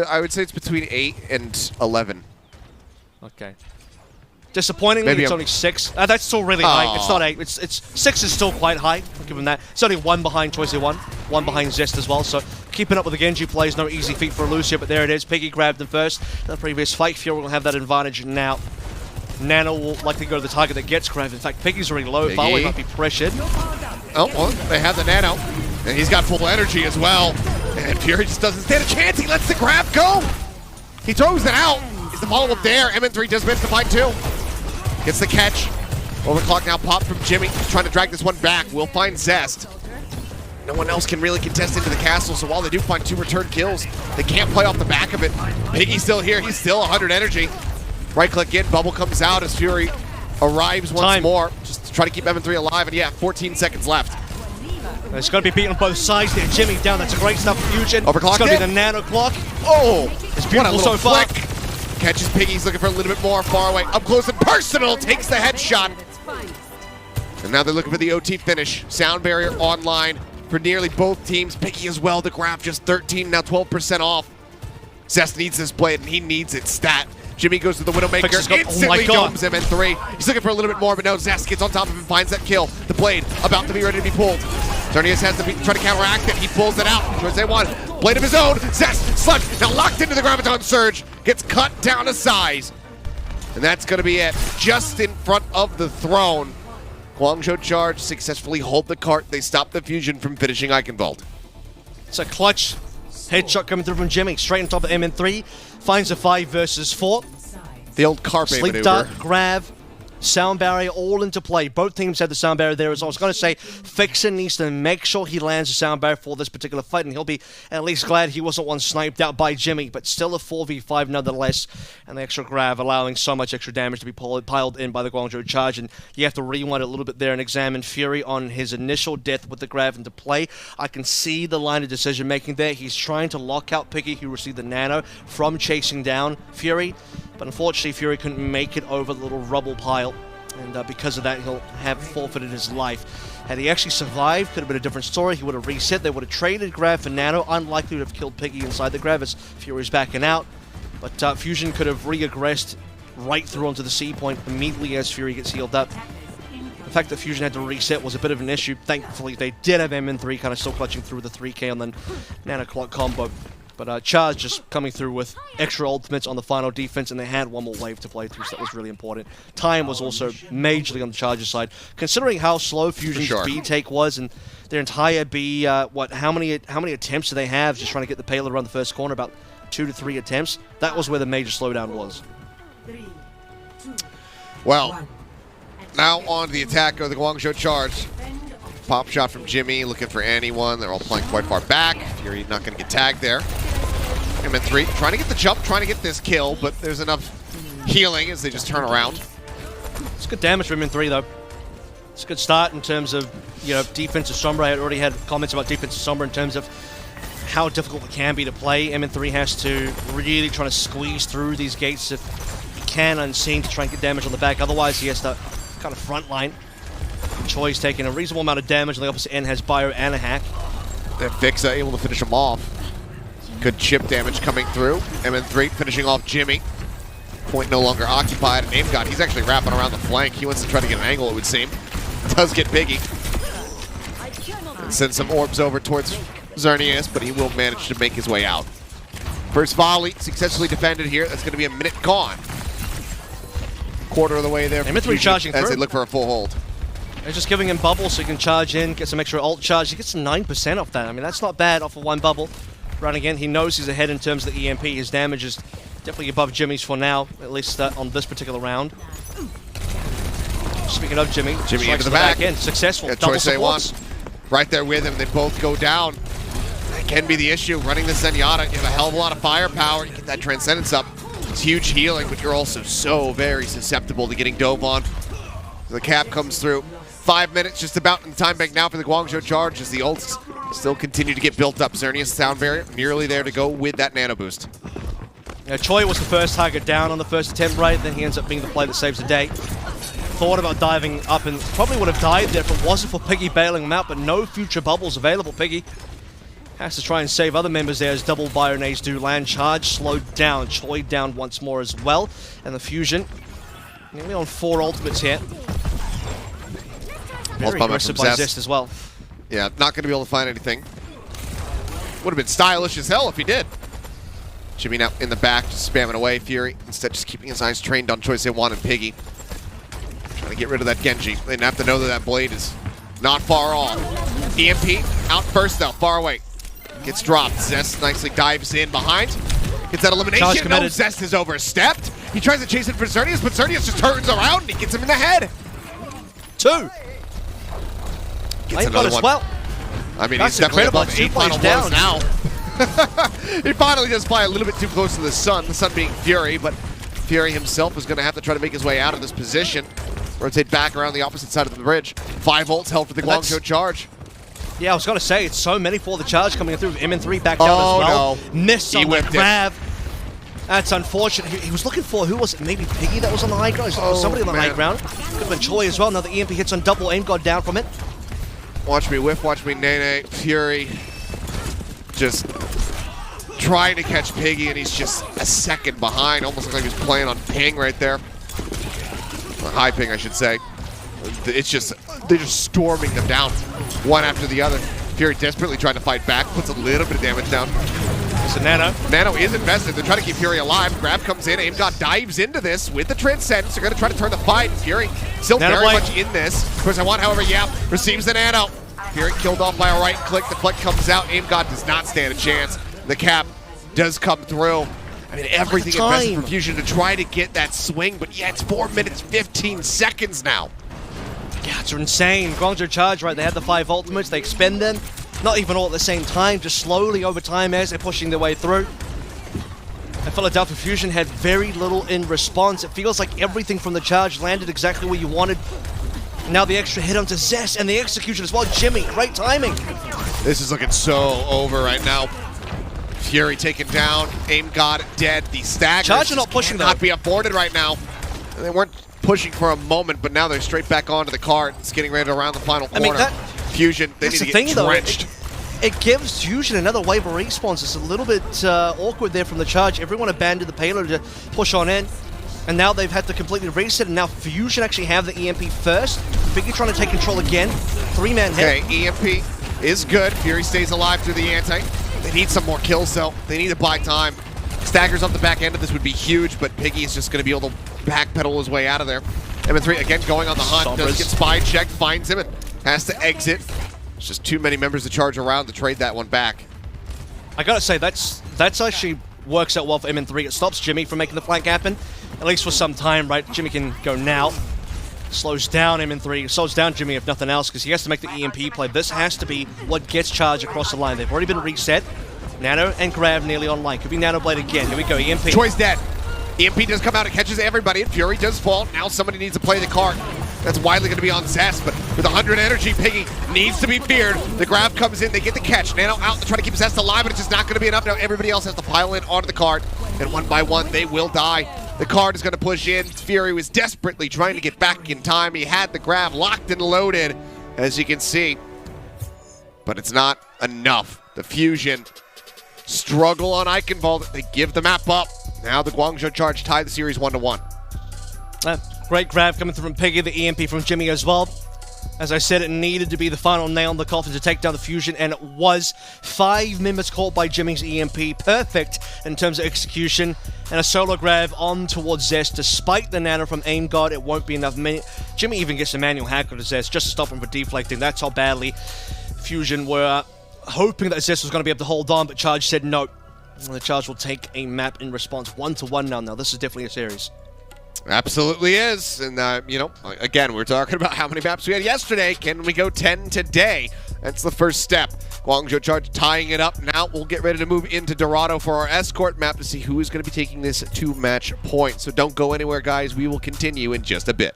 I would say it's between 8 and 11. Okay. Disappointingly, it's only 6. That's still really high. It's not 8. It's 6 is still quite high. I'll give him that. It's only 1 behind Choice 1, 1 behind Zest as well. So keeping up with the Genji plays, no easy feat for Lucio, but there it is. Piggy grabbed them first. In the previous fight, Fury will have that advantage now. Nano will likely go to the target that gets grabbed. In fact, Piggy's already low. Barley might be pressured. Oh, well, they have the Nano. And he's got full energy as well. And Fury just doesn't stand a chance. He lets the grab go. He throws it out. Is the follow-up there? MN3 does miss the fight too. Gets the catch. Overclock now popped from Jimmy. He's trying to drag this one back. We'll find Zest. No one else can really contest into the castle, so while they do find 2 return kills, they can't play off the back of it. Piggy's still here. He's still 100 energy. Right-click in. Bubble comes out as Fury arrives once more. Just to try to keep M3 alive, and yeah, 14 seconds left. It's going to be beaten on both sides there. Jimmy down. That's a great stuff for Fusion. Overclocked It's going to it. be the nano clock. Oh! It's beautiful so far. Flick. Catches Piggy. He's looking for a little bit more. Far away. Up close and personal. Takes the headshot. And now they're looking for the OT finish. Sound barrier online for nearly both teams. Piggy as well. The graph just 13, now 12% off. Zest needs this blade, and he needs it stat. Jimmy goes to the Widowmaker, instantly domes him in 3. He's looking for a little bit more, but no, Zest gets on top of him, finds that kill. The blade about to be ready to be pulled. Xerneas has to try to counteract it. He pulls it out. Jose1, blade of his own. Zest, sludge, now locked into the Graviton Surge. Gets cut down to size. And that's going to be it. Just in front of the throne. Guangzhou Charge successfully hold the cart. They stop the Fusion from finishing Eichenwalde. It's a clutch headshot coming through from Jimmy. Straight on top of MN3. Finds a 5 versus 4. The old Carpe Sleep maneuver. dart, grab, sound barrier all into play. Both teams had the sound barrier there. As I was going to say, Fixer needs to make sure he lands a sound barrier for this particular fight, and he'll be at least glad he wasn't one sniped out by Jimmy, but still a 4v5 nonetheless, and the extra grab allowing so much extra damage to be piled in by the Guangzhou Charge, and you have to rewind a little bit there and examine Fury on his initial death with the grab into play. I can see the line of decision making there. He's trying to lock out Piggy, who received the nano from chasing down Fury, but unfortunately Fury couldn't make it over the little rubble pile, and because of that he'll have forfeited his life. Had he actually survived, could have been a different story. He would have reset, they would have traded grab for nano. Unlikely to have killed Piggy inside the grab as Fury's backing out, but Fusion could have re-aggressed right through onto the C point immediately as Fury gets healed up. The fact that Fusion had to reset was a bit of an issue. Thankfully they did have MN3 kind of still clutching through the 3k on the nano clock combo. But Charge just coming through with extra ultimates on the final defense, and they had one more wave to play through, so that was really important. Time was also majorly on the Charger's side. Considering how slow Fusion's B take was, and their entire B, how many attempts do they have just trying to get the payload around the first corner? About 2 to 3 attempts. That was where the major slowdown was. Well, now on to the attack of the Guangzhou Charge. Pop shot from Jimmy, looking for anyone. They're all playing quite far back. Fury not going to get tagged there. MN3 trying to get the jump, trying to get this kill, but there's enough healing as they just turn around. It's good damage from MN3 though. It's a good start in terms of, you know, defensive Sombra. I had already had comments about defensive Sombra in terms of how difficult it can be to play. MN3 has to really try to squeeze through these gates if he can unseen to try and get damage on the back. Otherwise he has to kind of front line. Choi's taking a reasonable amount of damage. On the opposite end has Bio and a hack. That Fixer able to finish him off. Good chip damage coming through. MN3 finishing off Jimmy. Point no longer occupied. Name God, he's actually wrapping around the flank. He wants to try to get an angle, it would seem. Does get Biggie. And send some orbs over towards Xerneas, but he will manage to make his way out. First volley successfully defended here. That's going to be a minute gone. Quarter of the way there. MN3 charging as through. they look for a full hold. They're just giving him bubbles so he can charge in, get some extra ult charge. He gets 9% off that. I mean, that's not bad off of one bubble. Running in, he knows he's ahead in terms of the EMP. His damage is definitely above Jimmy's for now, at least on this particular round. Speaking of Jimmy into the back end. Successful. Yeah, Double Choice supports. A1 right there with him. They both go down. That can be the issue. Running the Zenyatta, you have a hell of a lot of firepower. You get that Transcendence up. It's huge healing, but you're also so very susceptible to getting dove on. The cap comes through. 5 minutes just about in the time bank now for the Guangzhou Charge as the ults still continue to get built up. Xerneas sound barrier nearly there to go with that nano boost. Yeah, Choi was the first target down on the first attempt, right? Then he ends up being the play that saves the day. Thought about diving up and probably would have died there if it wasn't for Piggy bailing him out, but no future bubbles available. Piggy has to try and save other members there as double Bionades do land. Charge slowed down. Choi down once more as well. And the Fusion nearly on 4 ultimates here. Very aggressive by Zest as well. Yeah, not going to be able to find anything. Would have been stylish as hell if he did. Jimmy now in the back, just spamming away. Fury instead just keeping his eyes trained on Choice A1 and Piggy. Trying to get rid of that Genji. They have to know that that blade is not far off. EMP out first though, far away. Gets dropped. Zest nicely dives in behind. Gets that elimination. No, Zest is overstepped. He tries to chase it for Xerneas, but Xerneas just turns around and he gets him in the head. 2. Gets another one. Well. I mean, That's he's definitely incredible. above 2 8 final plays blows now. He finally does fly a little bit too close to the sun being Fury, but Fury himself is going to have to try to make his way out of this position. Rotate back around the opposite side of the bridge. 5 volts held for the Guangzhou charge. Yeah, I was going to say, it's so many for the charge coming through. MN3 back down as well. No. Missed on the whipped grab. That's unfortunate. He was looking for, who was it? Maybe Piggy that was on the high ground? Somebody on the high ground. Could have been Choi as well. Now the EMP hits on double aim, got down from it. Watch me whiff, watch me Nene. Fury just trying to catch Piggy, and he's just a second behind. Almost looks like he was playing on ping right there. High ping, I should say. It's just, they're just storming them down, one after the other. Fury desperately trying to fight back, puts a little bit of damage down. It's a Nano. Nano is invested. They're trying to keep Fury alive. Grab comes in. AimGod dives into this with the Transcendence. They're going to try to turn the fight. Fury still Nano very blade. much in this. Of I want, however, Yap receives the Nano. Fury killed off by a right click. The click comes out. AimGod does not stand a chance. The cap does come through. I mean, everything invested for Fusion to try to get that swing, but yeah, it's 4 minutes, 15 seconds now. Yeah, it's insane. Guangzhou charge, right? They had the 5 ultimates. They expend them. Not even all at the same time, just slowly over time as they're pushing their way through. And Philadelphia Fusion had very little in response. It feels like everything from the charge landed exactly where you wanted. Now the extra hit onto Zest and the execution as well. Jimmy, great timing. This is looking so over right now. Fury taken down, AimGod dead. The staggers Charge are not pushing not be aborted right now. They weren't pushing for a moment, but now they're straight back onto the cart. It's getting ready to round the final corner. I mean, that, Fusion, they need to get drenched. It gives Fusion another wave of respawns. It's a little bit awkward there from the charge. Everyone abandoned the payload to push on in. And now they've had to completely reset, and now Fusion actually have the EMP first. Biggie trying to take control again. 3-man hit. Okay, EMP is good. Fury stays alive through the anti. They need some more kills, though. They need to buy time. Staggers off the back end of this would be huge, but Piggy is just going to be able to backpedal his way out of there. MN3 again going on the hunt. Does get spy checked, finds him, and has to exit. There's just too many members to charge around to trade that one back. I gotta say, that's actually works out well for MN3. It stops Jimmy from making the flank happen, at least for some time, right? Jimmy can go now. Slows down MN3, slows down Jimmy if nothing else, because he has to make the EMP play. This has to be what gets charge across the line. They've already been reset. Nano and Grav nearly online. Could be Nano Blade again. Here we go, EMP. Choi's dead. EMP does come out and catches everybody, and Fury does fall. Now somebody needs to play the cart. That's widely going to be on Zest, but with 100 energy, Piggy needs to be feared. The grab comes in, they get the catch. Nano out to try to keep Zest alive, but it's just not going to be enough. Now everybody else has to pile in onto the cart, and one by one, they will die. The cart is going to push in. Fury was desperately trying to get back in time. He had the grab locked and loaded, as you can see, but it's not enough. The Fusion struggle on Eichenwalde. They give the map up. Now the Guangzhou charge tie the series 1-1. Great grab coming through from Piggy, the EMP from Jimmy as well. As I said, it needed to be the final nail in the coffin to take down the Fusion, and it was. 5 members caught by Jimmy's EMP. Perfect in terms of execution. And a solo grab on towards Zest. Despite the nano from AimGod, it won't be enough. Jimmy even gets a manual hack on Zest just to stop him from deflecting. That's how badly Fusion were hoping that Zest was going to be able to hold on, but Charge said no. And the Charge will take a map in response. 1-1 now. Now, this is definitely a series. Absolutely is. And, you know, again, we're talking about how many maps we had yesterday. Can we go 10 today? That's the first step. Guangzhou charge tying it up. Now we'll get ready to move into Dorado for our escort map to see who is going to be taking this to match point. So don't go anywhere, guys. We will continue in just a bit.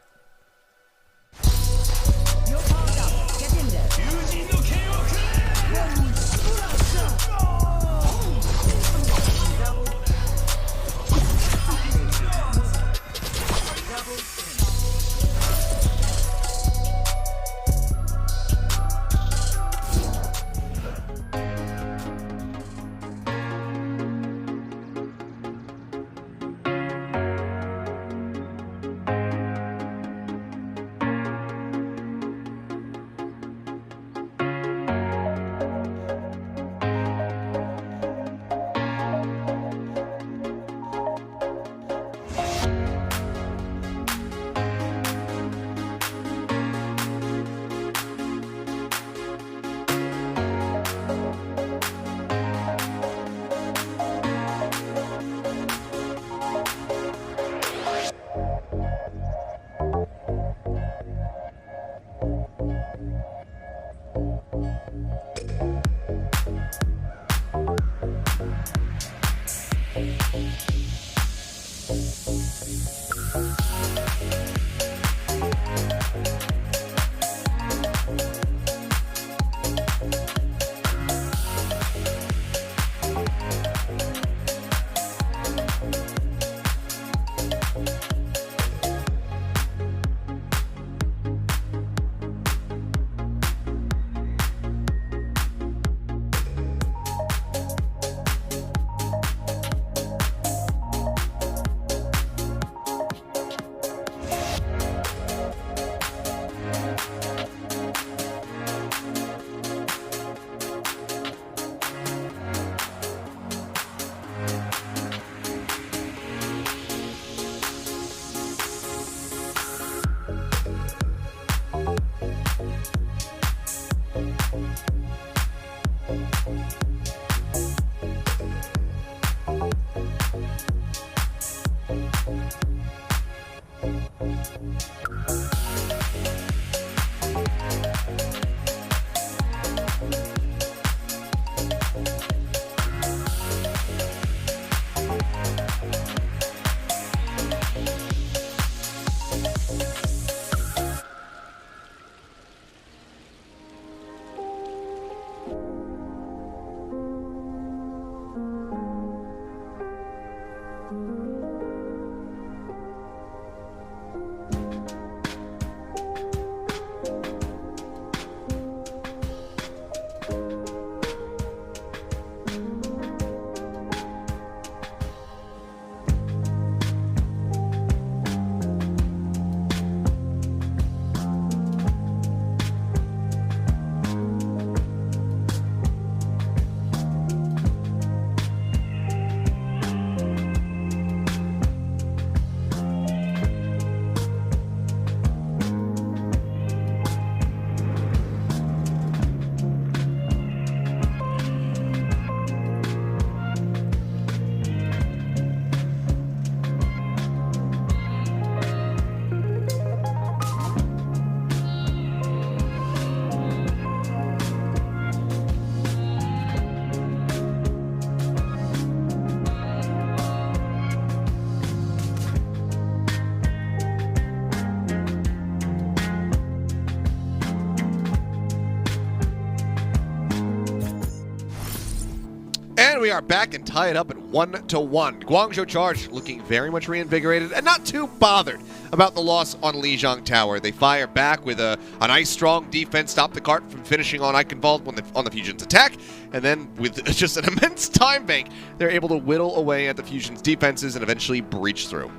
And we are back and tied up at 1-1. Guangzhou Charge looking very much reinvigorated and not too bothered about the loss on Lijiang Tower. They fire back with a nice strong defense, stop the cart from finishing on Eichenwalde on the Fusion's attack, and then with just an immense time bank, they're able to whittle away at the Fusion's defenses and eventually breach through.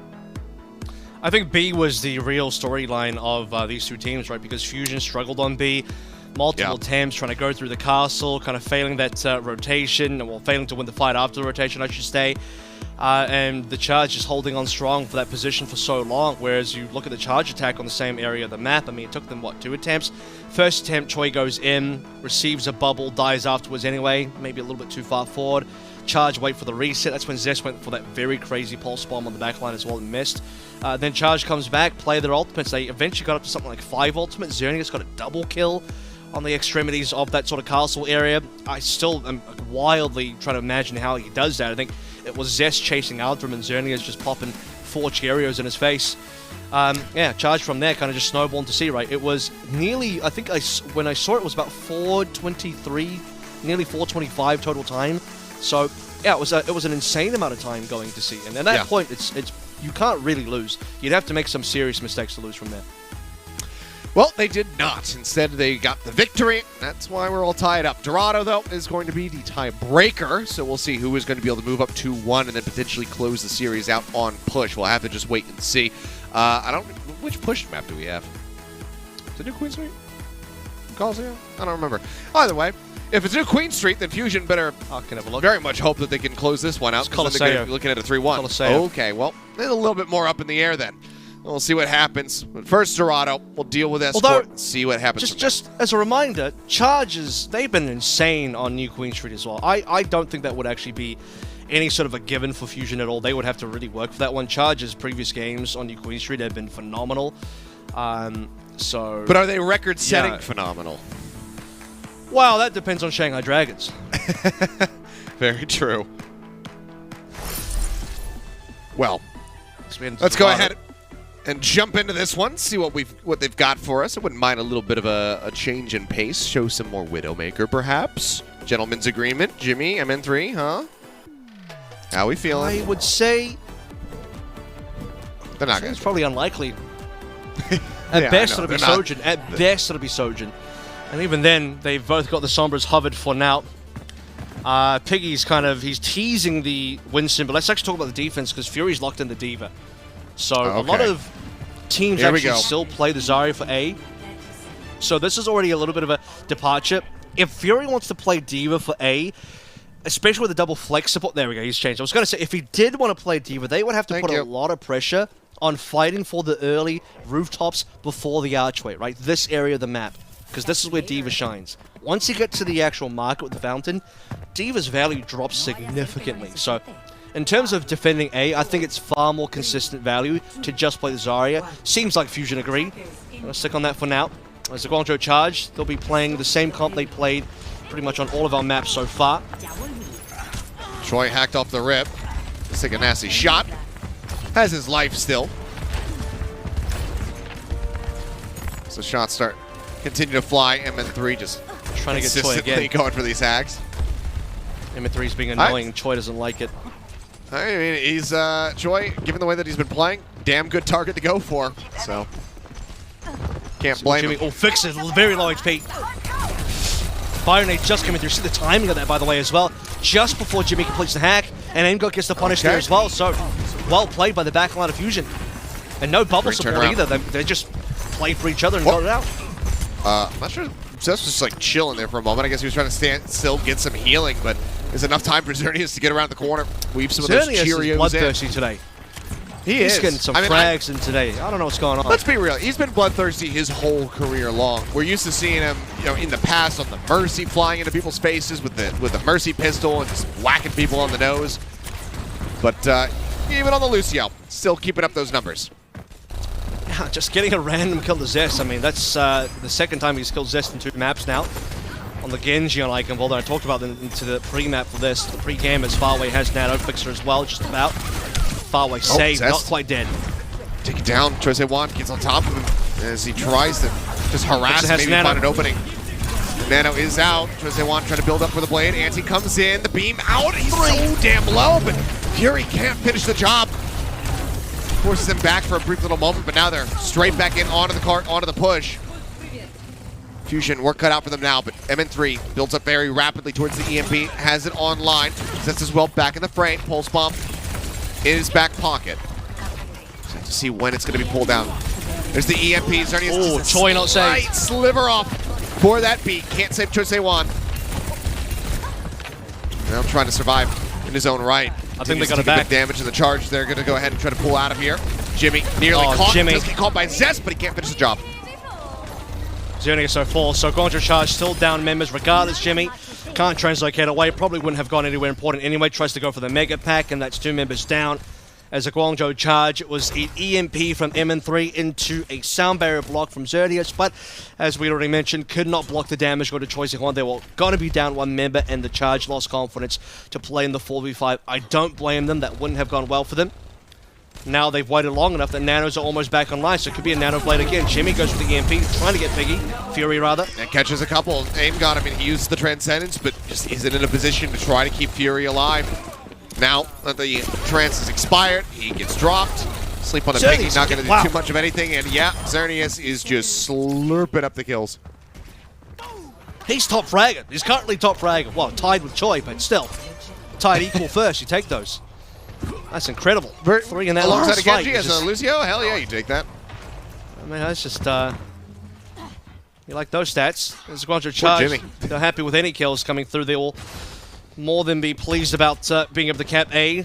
I think B was the real storyline of these two teams, right? Because Fusion struggled on B. Multiple attempts trying to go through the castle, kind of failing that rotation, well, failing to win the fight after the rotation, I should say. And the Charge just holding on strong for that position for so long, whereas you look at the Charge attack on the same area of the map, I mean, it took them, what, 2 attempts? First attempt, Choi goes in, receives a bubble, dies afterwards anyway, maybe a little bit too far forward. Charge wait for the reset, that's when Zest went for that very crazy pulse bomb on the backline as well and missed. Then Charge comes back, play their ultimates, they eventually got up to something like 5 ultimates. Xerneas got a double kill on the extremities of that sort of castle area. I still am wildly trying to imagine how he does that. I think it was Zest chasing after him and Xerneas just popping 4 Cheerios in his face. Yeah, Charge from there kind of just snowballed to C, right? It was nearly, I think when I saw it was about 4:23, nearly 4:25 total time. So yeah, it was an insane amount of time going to C. And at that point, it's you can't really lose. You'd have to make some serious mistakes to lose from there. Well, they did not. Instead, they got the victory. That's why we're all tied up. Dorado, though, is going to be the tiebreaker, so we'll see who is going to be able to move up 2-1 and then potentially close the series out on push. We'll have to just wait and see. Which push map do we have? Is it New Queen Street? Colosseo? I don't remember. Either way, if it's New Queen Street, then Fusion better very much hope that they can close this one out. It's They're going to be looking at a 3-1. Colosseo. Okay, well, there's a little bit more up in the air then. We'll see what happens. But first, Dorado. We'll deal with escort and see what happens. Just as a reminder, Charges, they've been insane on New Queen Street as well. I don't think that would actually be any sort of a given for Fusion at all. They would have to really work for that one. Charges' previous games on New Queen Street have been phenomenal. But are they record-setting phenomenal? Well, that depends on Shanghai Dragons. Very true. Well, let's go ahead and jump into this one, see what they've got for us. I wouldn't mind a little bit of a change in pace, show some more Widowmaker perhaps. Gentleman's agreement, Jimmy, MN3, huh? How we feeling? I would say they're not good. It's probably unlikely. At best, it'll be Sojin. At best, it'll be Sojin. And even then, they've both got the Sombras hovered for now. Piggy's he's teasing the Winston, but let's actually talk about the defense because Fury's locked in the Diva. So a lot of teams actually still play the Zarya for A. So this is already a little bit of a departure. If Fury wants to play Diva for A, especially with the double flex support, there we go, he's changed. I was going to say, if he did want to play Diva, they would have to put a lot of pressure on fighting for the early rooftops before the archway, right? This area of the map, because this is where Diva shines. Once you get to the actual market with the fountain, Diva's value drops significantly. So in terms of defending A, I think it's far more consistent value to just play the Zarya. Seems like Fusion agree. I'm going to stick on that for now. As the Guangzhou Charge, they'll be playing the same comp they played pretty much on all of our maps so far. Troy hacked off the rip. Let's take a nasty shot. Has his life still. So shots continue to fly. MN3 just trying to get Choi again. Going for these hacks. MN3's being annoying. Choi doesn't like it. I mean, he's Choi, given the way that he's been playing, damn good target to go for. So can't blame him. Oh, fix it. Very low HP. Byronade just coming through. See the timing of that, by the way, as well. Just before Jimmy completes the hack, and Aimgot gets the punish there as well. So well played by the backline of Fusion. And no bubble support either. They just played for each other and got it out. I'm not sure. Zest was just like chilling there for a moment. I guess he was trying to stand still, get some healing, but there's enough time for Xerneas to get around the corner, weave some of those Cheerios is bloodthirsty today. He's getting some frags in today. I don't know what's going on. Let's be real. He's been bloodthirsty his whole career long. We're used to seeing him, in the past on the Mercy flying into people's faces with the Mercy pistol and just whacking people on the nose. But even on the Lucio, still keeping up those numbers. Yeah, just getting a random kill to Zest. I mean, that's the second time he's killed Zest in 2 maps now. On the Genji on Eichenwalde, I talked about into the pre-map for this. The pre-game as Farway has Nano Fixer as well, just about. Farway saved, not quite dead. Take it down. Eichenwalde gets on top of him as he tries to just harass, maybe find an opening. Nano is out. Eichenwalde trying to build up for the blade. Anti comes in. The beam out. He's so damn low, but Fury can't finish the job. Forces him back for a brief little moment, but now they're straight back in onto the cart, onto the push. Fusion, work cut out for them now, but MN3 builds up very rapidly towards the EMP, has it online. Sets as well back in the frame. Pulse bomb in his back pocket. Just have to see when it's going to be pulled down. There's the EMP. Oh, Choi not safe. Right sliver off for that beat. Can't save Chosewan. Now trying to survive in his own right. I think they got it back. Damage to the charge. They're going to go ahead and try to pull out of here. Jimmy nearly caught. Does get caught by Zest, but he can't finish the job. Xerneas so full. So Guangzhou Charge still down members regardless. Jimmy can't translocate away. Probably wouldn't have gone anywhere important anyway. Tries to go for the Mega Pack, and that's 2 members down. As a Guangzhou Charge, it was an EMP from MN3 into a sound barrier block from Xerneas, but as we already mentioned, could not block the damage go to Choice-Hwan. They were going to be down 1 member, and the Charge lost confidence to play in the 4v5. I don't blame them. That wouldn't have gone well for them. Now they've waited long enough that Nanos are almost back online, so it could be a Nano Blade again. Jimmy goes for the EMP, trying to get Piggy. Fury, rather. And catches a couple. Aim got him, and he used the Transcendence, but just isn't in a position to try to keep Fury alive. Now that the trance is expired, he gets dropped. Sleep on the Piggy, not going to do too much of anything, and yeah, Xerneas is just slurping up the kills. He's top fragger. He's currently top fragger. Well, tied with Choi, but still. Tied equal first, you take those. That's incredible. 3 in that last fight. Genji as a Lucio? Hell yeah, you take that. I mean, that's just, you like those stats. As a Guangzhou Charge, they're happy with any kills coming through. They will more than be pleased about being able to cap A.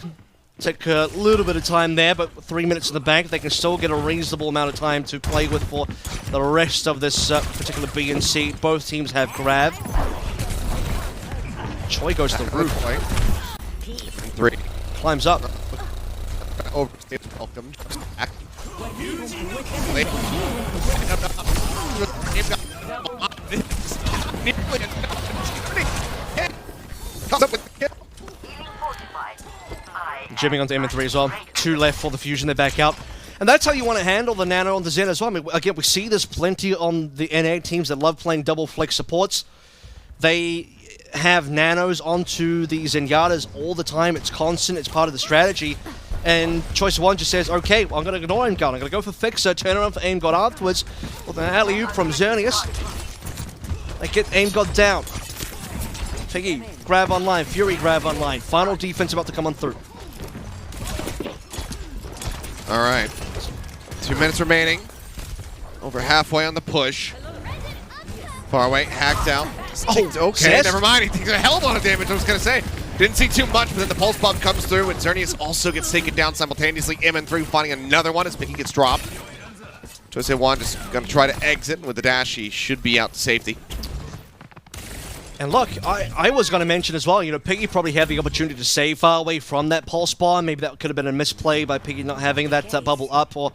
Take a little bit of time there, but 3 minutes in the bank, they can still get a reasonable amount of time to play with for the rest of this particular B and C. Both teams have grab. Choi goes to the roof. 3. Climbs up. Overstays welcome. Back. Jimmy onto M3 as well. 2 left for the Fusion, they back out. And that's how you want to handle the Nano on the Zen as well. I mean, again, we see this plenty on the NA teams that love playing double flex supports. They have Nanos onto the Zenyatta's all the time. It's constant, it's part of the strategy. And Choice One just says, okay, well, I'm going to ignore Aim God. I'm going to go for Fixer, turn around for Aim God afterwards. With an alley-oop from Xerneas. They get Aim God down. Piggy, grab online. Fury, grab online. Final defense about to come on through. All right. 2 minutes remaining. Over halfway on the push. Far away, hacked out. Okay, Zest? never mind. He takes a hell of a lot of damage, I was going to say. Didn't see too much, but then the pulse bomb comes through, and Xerneas also gets taken down simultaneously. M3 finding another one as Mickey gets dropped. Jose Juan just going to try to exit, and with the dash, he should be out to safety. And look, I was going to mention as well, you know, Piggy probably had the opportunity to save far away from that pulse bomb. Maybe that could have been a misplay by Piggy not having that bubble up, or,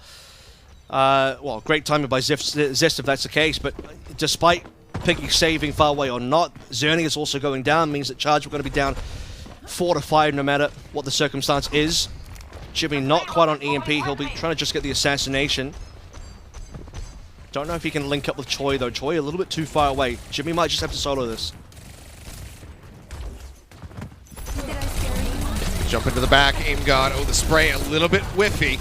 well, great timing by Zest if that's the case. But despite Piggy saving far away or not, Xerneas also going down means that Charge are going to be down 4 to 5 no matter what the circumstance is. Jimmy not quite on EMP. He'll be trying to just get the assassination. Don't know if he can link up with Choi though. Choi a little bit too far away. Jimmy might just have to solo this. Jump into the back, Aim God. Oh, the spray a little bit whiffy.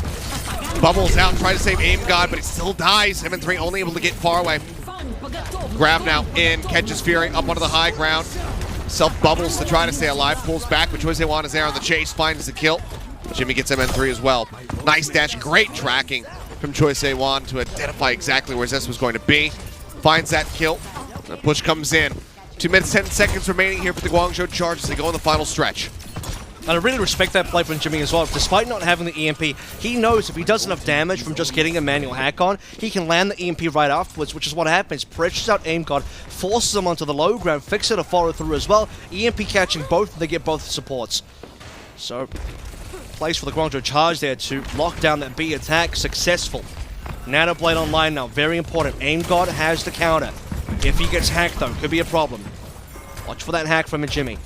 Bubbles out, try to save Aim God, but he still dies. M3 only able to get far away. Grab now in, catches Fury up onto the high ground. Self-bubbles to try to stay alive, pulls back, but Choice Juan is there on the chase, finds the kill. Jimmy gets MN3 as well. Nice dash, great tracking from Choice Juan to identify exactly where Zest was going to be. Finds that kill, the push comes in. 2 minutes, 10 seconds remaining here for the Guangzhou Charge as they go in the final stretch. And I really respect that play from Jimmy as well. Despite not having the EMP, he knows if he does enough damage from just getting a manual hack on, he can land the EMP right afterwards, which is what happens. Pressures out Aim God, forces him onto the low ground, Fixer to follow through as well. EMP catching both, they get both supports. So, place for the Guangzhou Charge there to lock down that B attack, successful. Nano Blade online now, very important. Aim God has the counter. If he gets hacked though, could be a problem. Watch for that hack from a Jimmy.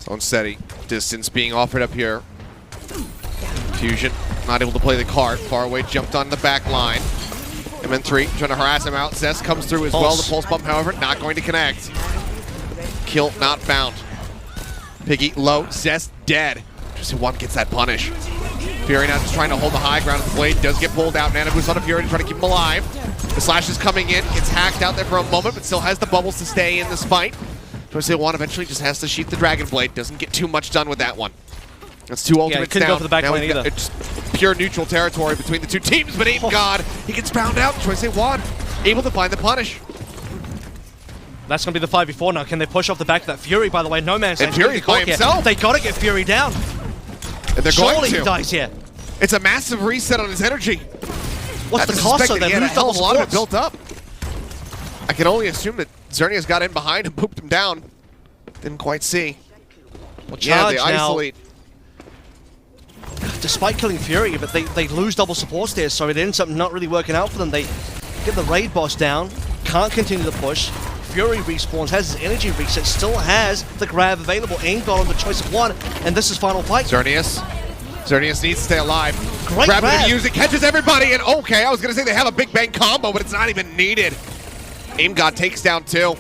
On steady. Distance being offered up here. Fusion not able to play the card. Far away, jumped on the back line. MN3 trying to harass him out. Zest comes through as well. The pulse bump, however, not going to connect. Kill not found. Piggy low. Zest dead. Just one gets that punish. Fury now just trying to hold the high ground. The blade does get pulled out. Nana boost on a Fury to try to keep him alive. The slash is coming in. Gets hacked out there for a moment, but still has the bubbles to stay in this fight. Choice Juan eventually just has to sheath the Dragon Blade. Doesn't get too much done with that one. That's 2 ultimates couldn't down. go for the back lane either. It's pure neutral territory between the two teams, but Aim God, he gets found out. Choice Juan able to find the punish. That's going to be the 5v4 now. Can they push off the back of that Fury, by the way? No man's And Fury's by himself. They got to get Fury down. And they're Surely going to. He dies here. It's a massive reset on his energy. What's the cost of that? He had a Lose hell double of a lot of it supports. built up. I can only assume that Xerneas got in behind and pooped him down. Didn't quite see. Well, Yeah, they Charge now, isolate. despite killing Fury, but they lose double supports there, so it ends up not really working out for them. They get the raid boss down, can't continue the push. Fury respawns, has his energy reset, still has the grab available. Aim God on the Choice of One, and this is final fight. Xerneas needs to stay alive. Great grab grab. it, use it, catches everybody, and okay, I was gonna say they have a big bang combo, but it's not even needed. Aim God takes down 2.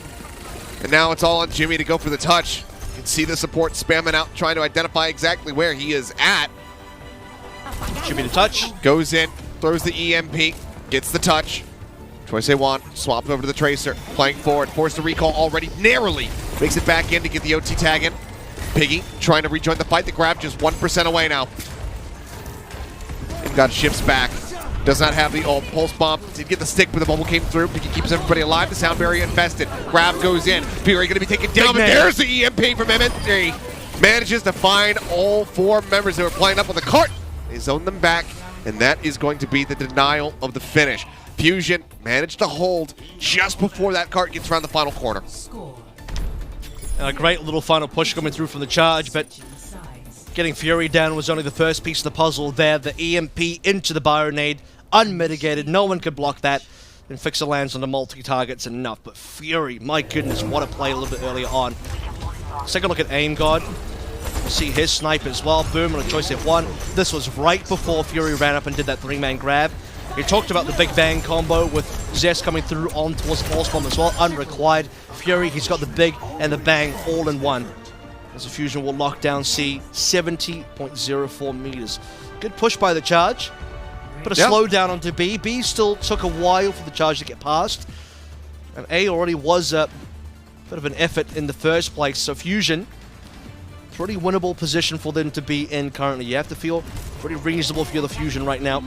And now it's all on Jimmy to go for the touch. You can see the support spamming out, trying to identify exactly where he is at. Jimmy the touch. Goes in, throws the EMP, gets the touch. Choice Juan swapped over to the Tracer, playing forward, forced the recall already narrowly. Makes it back in to get the OT tag in. Piggy trying to rejoin the fight. The grab just 1% away now. And got shifts back. Does not have the ult. Pulse bomb. Did get the stick, but the bubble came through. Piggy keeps everybody alive. The sound barrier infested. Grab goes in. Fury going to be taken down, but there's the EMP from MN3. Manages to find all 4 members that were playing up on the cart. They zone them back, and that is going to be the denial of the finish. Fusion managed to hold just before that cart gets around the final corner. And a great little final push coming through from the Charge, but getting Fury down was only the first piece of the puzzle there. The EMP into the Bionade, unmitigated, no one could block that. And Fixer lands on the multi-targets enough, but Fury, my goodness, what a play a little bit earlier on. Let's take a look at Aim God. See his snipe as well. Boom on a choice F1. This was right before Fury ran up and did that 3-man grab. He talked about the Big Bang combo with Zest coming through on towards Pulse Bomb as well, unrequired. Fury, he's got the Big and the Bang all in one. As the Fusion will lock down C, 70.04 meters. Good push by the Charge, but a slowdown onto B. B still took a while for the Charge to get past. And A already was a bit of an effort in the first place, so Fusion, pretty winnable position for them to be in currently. You have to feel pretty reasonable if you're the Fusion right now.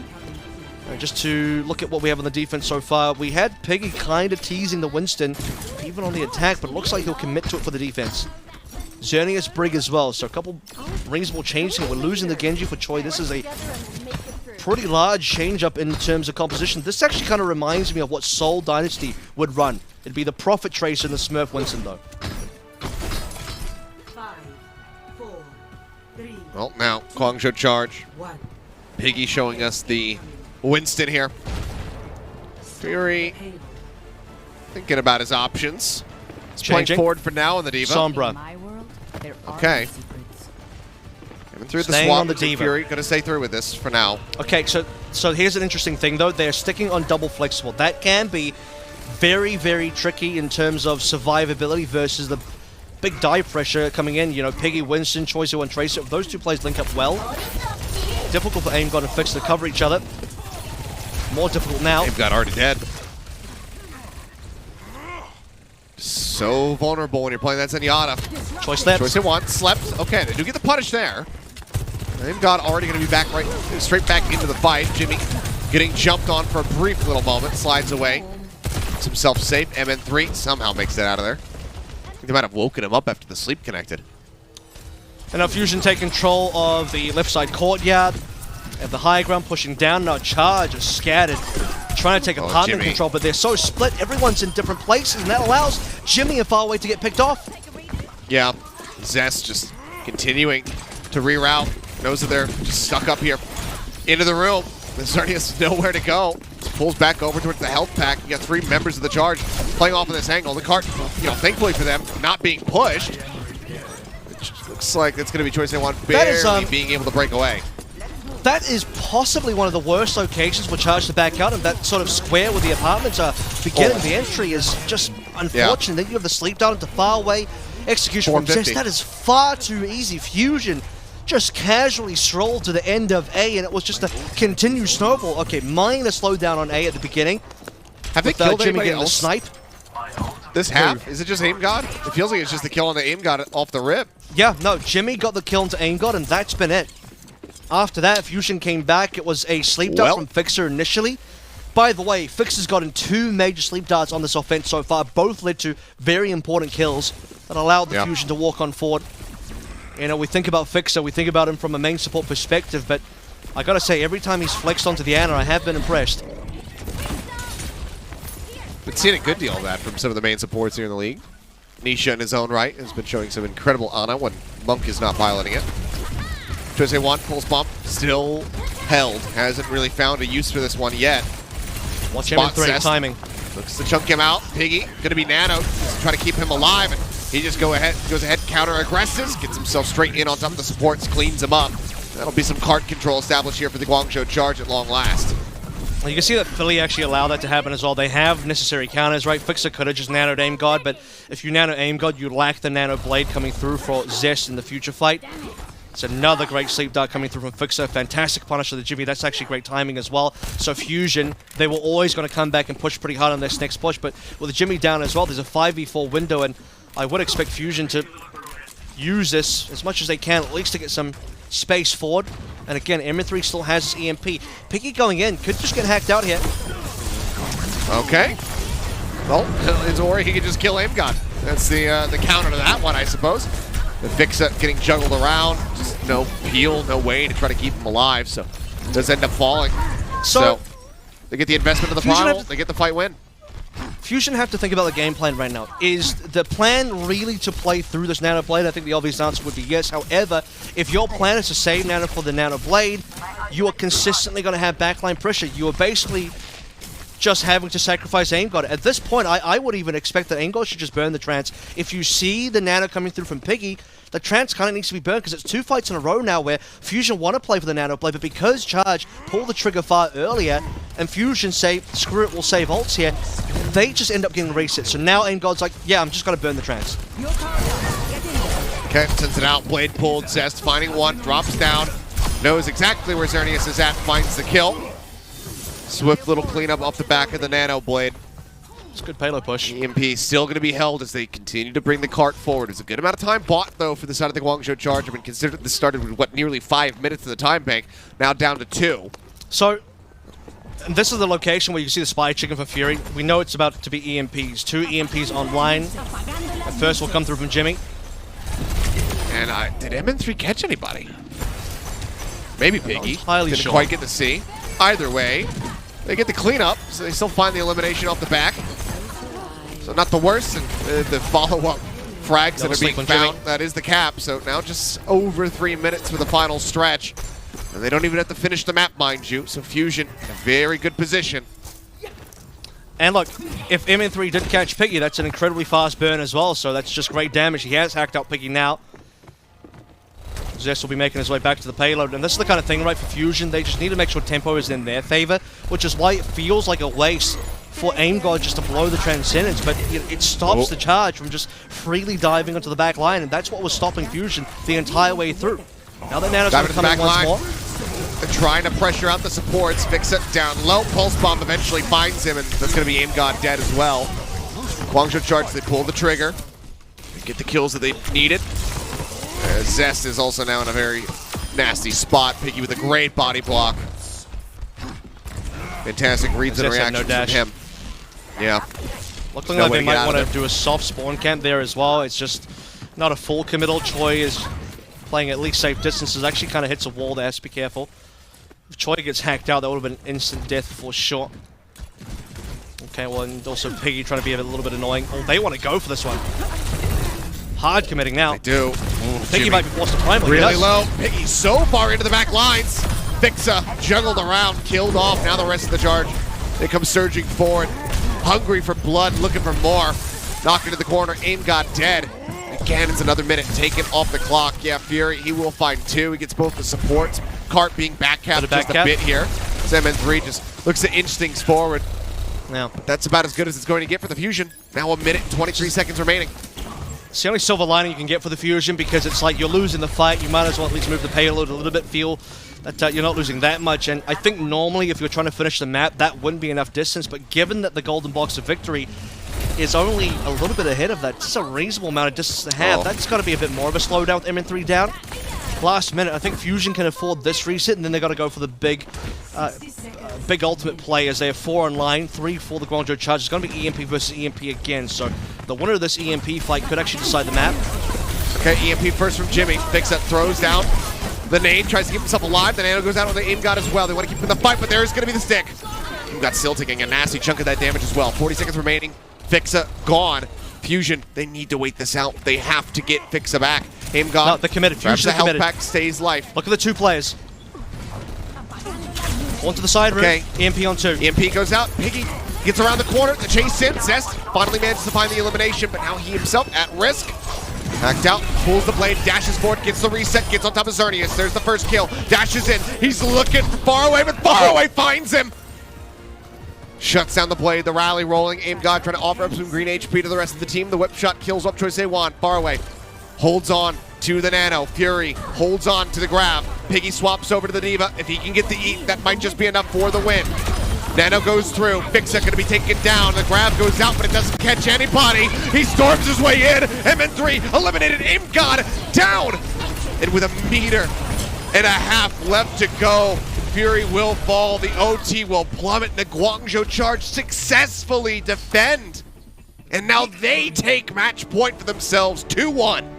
Just to look at what we have on the defense so far, we had Piggy kind of teasing the Winston, even on the attack, but it looks like he'll commit to it for the defense. Xerneas Brig as well, so a couple reasonable changes here. We're losing the Genji for Choi. This is a pretty large change-up in terms of composition. This actually kind of reminds me of what Seoul Dynasty would run. It'd be the Prophet Tracer and the Smurf Winston, though. 5, 4, 3, Well, now, Guangzhou Charge. 1. Piggy showing us the Winston here. Fury thinking about his options. He's playing Changing. forward for now on the Diva. Sombra. Okay. Coming through the Staying swap on the with Diva. Fury. Gonna stay through with this for now. Okay, so here's an interesting thing, though. They're sticking on double flexible. That can be very, very tricky in terms of survivability versus the big dive pressure coming in. You know, Piggy, Winston, Choice 1, Tracer. If those two plays link up well, difficult for Aim God and Fix to cover each other. More difficult now. They've got already dead. So vulnerable when you're playing that Zenyatta. Choice left. Choice hit one, slept. Okay, they do get the punish there. They've got already going to be back straight back into the fight. Jimmy getting jumped on for a brief little moment, slides away. Gets himself safe. MN3 somehow makes it out of there. I think they might have woken him up after the sleep connected. And now Fusion take control of the left side courtyard. At the high ground, pushing down. Now Charge is scattered, trying to take apartment Jimmy. control, but they're so split. Everyone's in different places, and that allows Jimmy and Far Away to get picked off. Yeah, Zest just continuing to reroute. Knows that they're just stuck up here into the room. Xerneas has nowhere to go. Pulls back over towards the health pack. You got 3 members of the Charge playing off in this angle. The cart, you know, thankfully for them, not being pushed. It looks like it's going to be Choice A1 barely being able to break away. That is possibly one of the worst locations for Charge to back out, and that sort of square where the apartments are beginning the entry is just unfortunate. Then you have the sleep down into Far Away. Execution from Zest. That is far too easy. Fusion just casually strolled to the end of A, and it was just a continued snowball. Okay, minor slowdown on A at the beginning. Have they killed Jimmy anybody getting the else snipe? this half? Is it just Aim God? It feels like it's just the kill on the Aim God off the rip. Yeah, no, Jimmy got the kill into Aim God, and that's been it. After that, Fusion came back. It was a sleep dart from Fixer initially. By the way, Fixer's gotten 2 major sleep darts on this offense so far. Both led to very important kills that allowed the Fusion to walk on forward. You know, we think about Fixer, we think about him from a main support perspective, but I gotta say, every time he's flexed onto the Ana, I have been impressed. Been seeing a good deal of that from some of the main supports here in the league. Nisha in his own right has been showing some incredible Ana when Monk is not piloting it. Choice A1, pulse bump, still held. Hasn't really found a use for this one yet. Watch MN3 timing. Looks to chunk him out. Piggy, gonna be nanoed. Just try to keep him alive, and he just goes ahead, counter aggressives, gets himself straight in on top of the supports, cleans him up. That'll be some cart control established here for the Guangzhou Charge at long last. Well, you can see that Philly actually allowed that to happen as well. They have necessary counters, right? Fixer could have just nanoed Aim God, but if you nano Aim God, you lack the nano blade coming through for Zest in the future fight. It's another great sleep dart coming through from Fixer. Fantastic punish to the Jimmy. That's actually great timing as well. So Fusion, they were always going to come back and push pretty hard on this next push, but with the Jimmy down as well, there's a 5v4 window, and I would expect Fusion to use this as much as they can, at least to get some space forward. And again, MN3 still has his EMP. Piggy going in, could just get hacked out here. Okay. Well, or he could just kill Aim God. That's the counter to that one, I suppose. The Fixer getting juggled around, just no peel, no way to try to keep him alive, so it does end up falling. So they get the investment of the primal, they get the fight win. Fusion have to think about the game plan right now. Is the plan really to play through this Nano Blade? I think the obvious answer would be yes. However, if your plan is to save Nano for the Nano Blade, you are consistently going to have backline pressure. You are basically just having to sacrifice AimGod. At this point, I would even expect that AimGod should just burn the trance. If you see the nano coming through from Piggy, the trance kind of needs to be burned because it's 2 fights in a row now where Fusion want to play for the nano play, but because Charge pulled the trigger far earlier and Fusion say, screw it, we'll save ults here, they just end up getting reset. So now AimGod's like, yeah, I'm just going to burn the trance. Okay, sends it out, blade pulled, Zest finding one, drops down, knows exactly where Xerneas is at, finds the kill. Swift little cleanup off the back of the nano blade. It's a good payload push. EMP still going to be held as they continue to bring the cart forward. It's a good amount of time bought, though, for the side of the Guangzhou charge. I mean, consider this started with, what, nearly 5 minutes of the time bank, now down to 2. So, this is the location where you see the spy chicken for Fury. We know it's about to be EMPs. 2 EMPs online. At first will come through from Jimmy. And did MN3 catch anybody? Maybe Piggy. Entirely Didn't quite get to see. Either way, they get the cleanup, so they still find the elimination off the back. So not the worst, and the follow-up frags that are being found, that is the cap. So now just over 3 minutes for the final stretch. And they don't even have to finish the map, mind you. So Fusion in a very good position. And look, if MN3 did catch Piggy, that's an incredibly fast burn as well, so that's just great damage. He has hacked out Piggy now. Zest will be making his way back to the payload, and this is the kind of thing, right, for Fusion, they just need to make sure tempo is in their favor, which is why it feels like a waste for AimGod just to blow the Transcendence, but it stops the charge from just freely diving onto the back line, and that's what was stopping Fusion the entire way through. Now that Nano's going to come in once more. They're trying to pressure out the supports, fix it down low, Pulse Bomb eventually finds him, and that's going to be AimGod dead as well. Guangzhou charge, they pull the trigger, they get the kills that they needed. Zest is also now in a very nasty spot. Piggy with a great body block. Fantastic reads and reactions from him. Yeah. Looking like they might want to do a soft spawn camp there as well. It's just not a full committal. Choi is playing at least safe distances. Actually kind of hits a wall there, has to be careful. If Choi gets hacked out, that would have been instant death for sure. Okay, well, and also Piggy trying to be a little bit annoying. Oh, they want to go for this one. Hard committing now. They do. Piggy might be forced to prime. Really low. Piggy so far into the back lines. Fixa juggled around, killed off. Now the rest of the charge, they come surging forward. Hungry for blood, looking for more. Knocked into the corner, AimGod dead. Again, it's another minute taken off the clock. Yeah, Fury, he will find 2. He gets both the supports. Cart being backcapped just a bit here. MN3 just looks to inch things forward. Now, but that's about as good as it's going to get for the Fusion. Now 1 minute and 23 seconds remaining. It's the only silver lining you can get for the Fusion because it's like you're losing the fight, you might as well at least move the payload a little bit, feel that you're not losing that much. And I think normally if you're trying to finish the map, that wouldn't be enough distance, but given that the golden box of victory is only a little bit ahead of that, it's a reasonable amount of distance to have. That's got to be a bit more of a slowdown with MN3 down. Last minute, I think Fusion can afford this reset, and then they got to go for the big ultimate play as they have 4 online, 3 for the Guangzhou charge. It's going to be EMP versus EMP again, so the winner of this EMP fight could actually decide the map. Okay, EMP first from Jimmy. Fixa throws down the nade, tries to keep himself alive. The Nano goes out on the AimGod as well. They want to keep him in the fight, but there's going to be the stick. AimGod still taking a nasty chunk of that damage as well. 40 seconds remaining. Fixa gone. Fusion, they need to wait this out. They have to get Fixa back. AimGod, no, they're committed. Fusion, the health pack, stays life. Look at the 2 players. One to the side room. Okay. EMP on 2. EMP goes out. Piggy gets around the corner. The chase in. Zest finally manages to find the elimination, but now he himself at risk. Hacked out, pulls the blade, dashes forward, gets the reset, gets on top of Xerneas. There's the first kill. Dashes in. He's looking for far away, but far away finds him. Shuts down the blade. The rally rolling. AimGod trying to offer up some green HP to the rest of the team. The whip shot kills up Eichenwalde. Far away. Holds on to the Nano. Fury holds on to the grab. Piggy swaps over to the Diva. If he can get the eat, that might just be enough for the win. Nano goes through. Fixa going to be taken down. The grab goes out, but it doesn't catch anybody. He storms his way in. MN3 eliminated. AimGod down. And with 1.5 meters left to go, Fury will fall. The OT will plummet. And the Guangzhou charge successfully defend. And now they take match point for themselves. 2-1.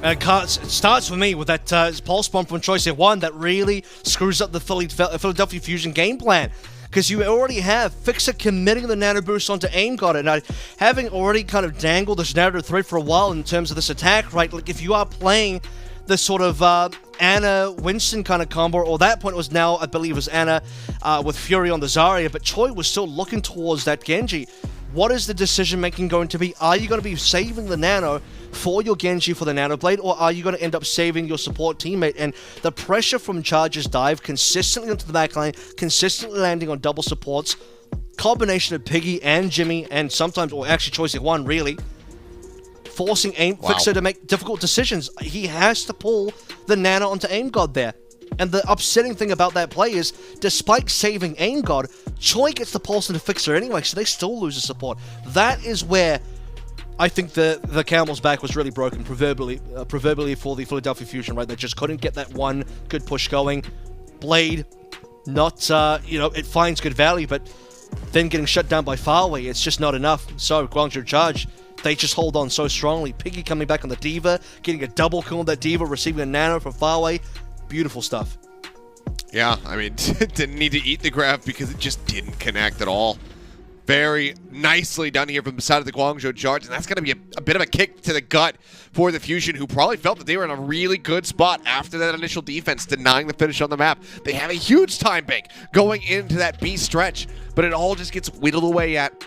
It starts for me with that pulse bomb from Colosseo that really screws up the Philadelphia Fusion game plan. Because you already have Fixa committing the nano boost onto AimGod, and having already kind of dangled this narrative thread for a while in terms of this attack, right? Like if you are playing this sort of Anna Winston kind of combo, or that point was now, I believe, it was Anna with Fury on the Zarya, but Choi was still looking towards that Genji. What is the decision making going to be? Are you going to be saving the Nano for your Genji for the Nano Blade, or are you going to end up saving your support teammate? And the pressure from Charge's dive consistently onto the backline, consistently landing on double supports, combination of Piggy and Jimmy, and sometimes, or actually choosing one really, forcing Fixer to make difficult decisions. He has to pull the Nano onto Aim God there. And the upsetting thing about that play is, despite saving Aim God, Choi gets the pulse into Fixer anyway, so they still lose the support. That is where I think the camel's back was really broken, proverbially for the Philadelphia Fusion, right? They just couldn't get that one good push going. Blade, not, it finds good value, but then getting shut down by Farway, it's just not enough. So, Guangzhou Charge, they just hold on so strongly. Piggy coming back on the D.Va, getting a double kill on that D.Va, receiving a Nano from Farway. Beautiful stuff. Yeah, I mean, didn't need to eat the grab because it just didn't connect at all. Very nicely done here from the side of the Guangzhou Charge, and that's going to be a bit of a kick to the gut for the Fusion, who probably felt that they were in a really good spot after that initial defense, denying the finish on the map. They have a huge time bank going into that B stretch, but it all just gets whittled away at.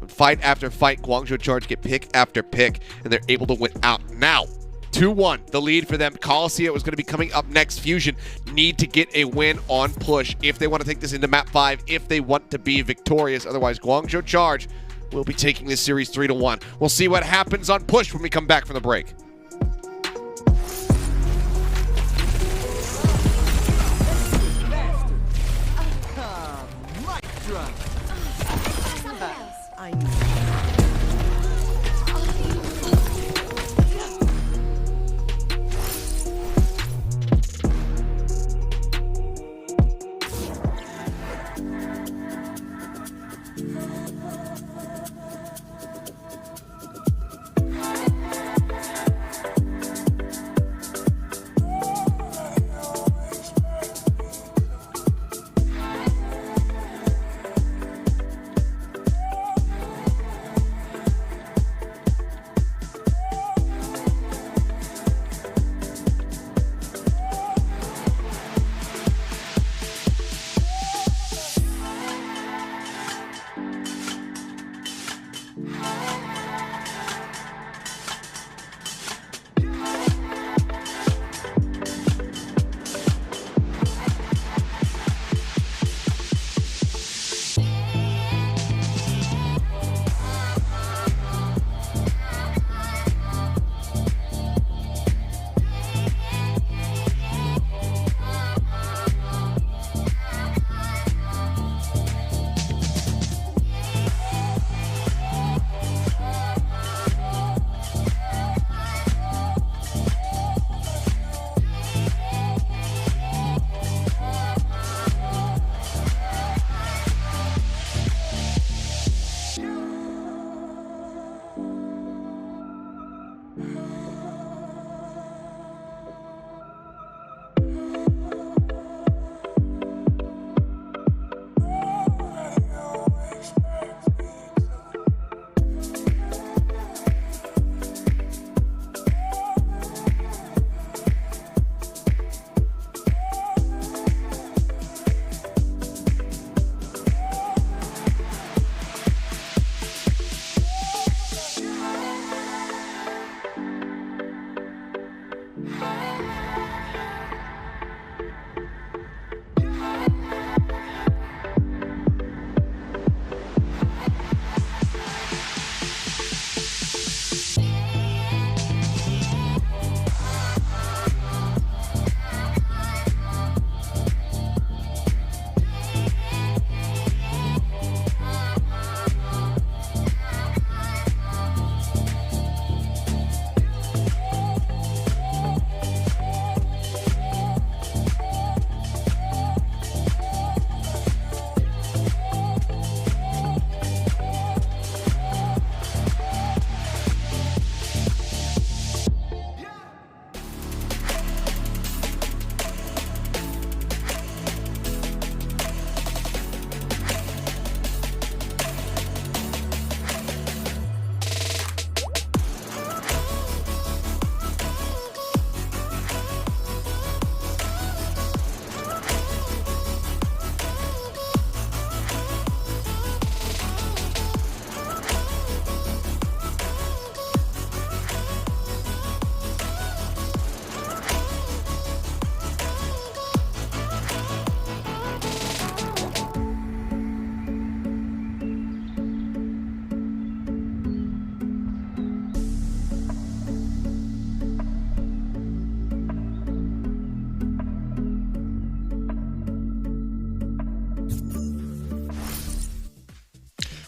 Fight after fight, Guangzhou Charge get pick after pick, and they're able to win out. Now, 2-1, the lead for them. Colosseo is going to be coming up next. Fusion need to get a win on push if they want to take this into map 5, if they want to be victorious. Otherwise, Guangzhou Charge will be taking this series 3-1. We'll see what happens on push when we come back from the break.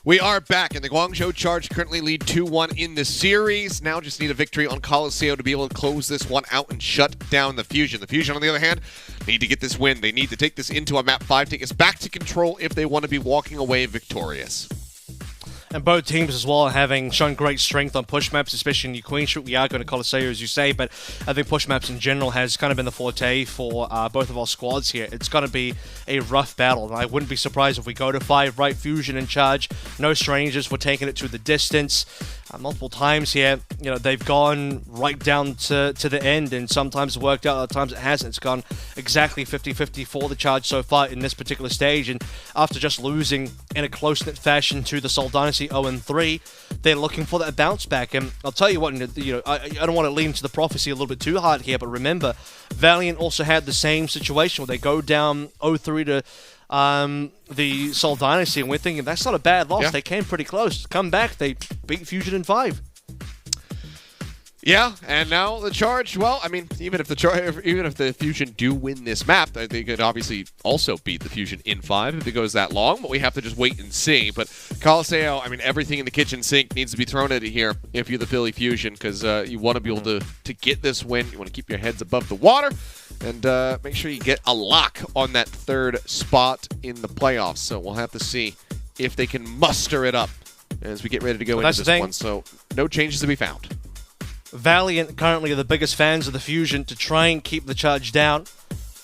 We are back, and the Guangzhou Charge currently lead 2-1 in the series. Now just need a victory on Colosseo to be able to close this one out and shut down the Fusion. The Fusion, on the other hand, need to get this win. They need to take this into a map 5, take us back to control if they want to be walking away victorious. And both teams as well having shown great strength on push maps, especially in Queen Street. We are going to Colosseo, as you say, but I think push maps in general has kind of been the forte for both of our squads here. It's going to be a rough battle, and I wouldn't be surprised if we go to 5, right? Fusion in charge, no strangers. We're taking it to the distance. Multiple times here, you know, they've gone right down to the end, and sometimes it worked out, other times it hasn't. It's gone exactly 50-50 for the Charge so far in this particular stage, and after just losing in a close-knit fashion to the Seoul Dynasty 0-3, they're looking for that bounce back. And I'll tell you what, you know, I don't want to lean into the prophecy a little bit too hard here, but remember, Valiant also had the same situation where they go down 0-3 to the Seoul Dynasty, and we're thinking that's not a bad loss. Yeah. They came pretty close. Come back, they beat Fusion in 5. Yeah, and now the Charge, well, I mean, even if the Fusion do win this map, they could obviously also beat the Fusion in 5 if it goes that long, but we have to just wait and see. But Colosseo, I mean, everything in the kitchen sink needs to be thrown at it here if you're the Philly Fusion, because you want to be able to get this win. You want to keep your heads above the water and make sure you get a lock on that 3rd spot in the playoffs. So we'll have to see if they can muster it up as we get ready to go into this one. So no changes to be found. Valiant currently are the biggest fans of the Fusion to try and keep the Charge down.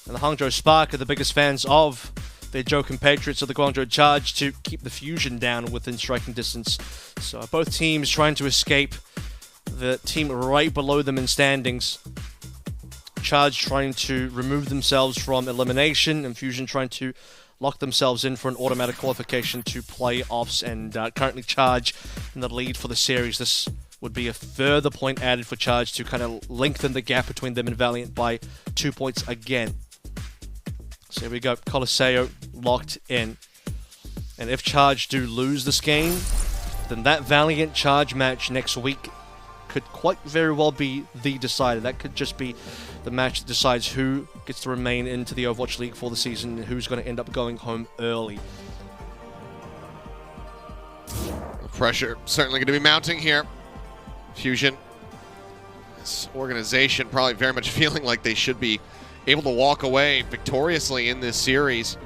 And the Hangzhou Spark are the biggest fans of their Joe compatriots of the Guangzhou Charge to keep the Fusion down within striking distance. So both teams trying to escape the team right below them in standings. Charge trying to remove themselves from elimination, and Fusion trying to lock themselves in for an automatic qualification to playoffs, and currently Charge in the lead for the series. This would be a further point added for Charge to kind of lengthen the gap between them and Valiant by 2 points again. So here we go, Colosseo locked in. And if Charge do lose this game, then that Valiant Charge match next week could quite very well be the decider. That could just be the match that decides who gets to remain into the Overwatch League for the season and who's going to end up going home early. The pressure certainly going to be mounting here. Fusion, this organization probably very much feeling like they should be able to walk away victoriously in this series.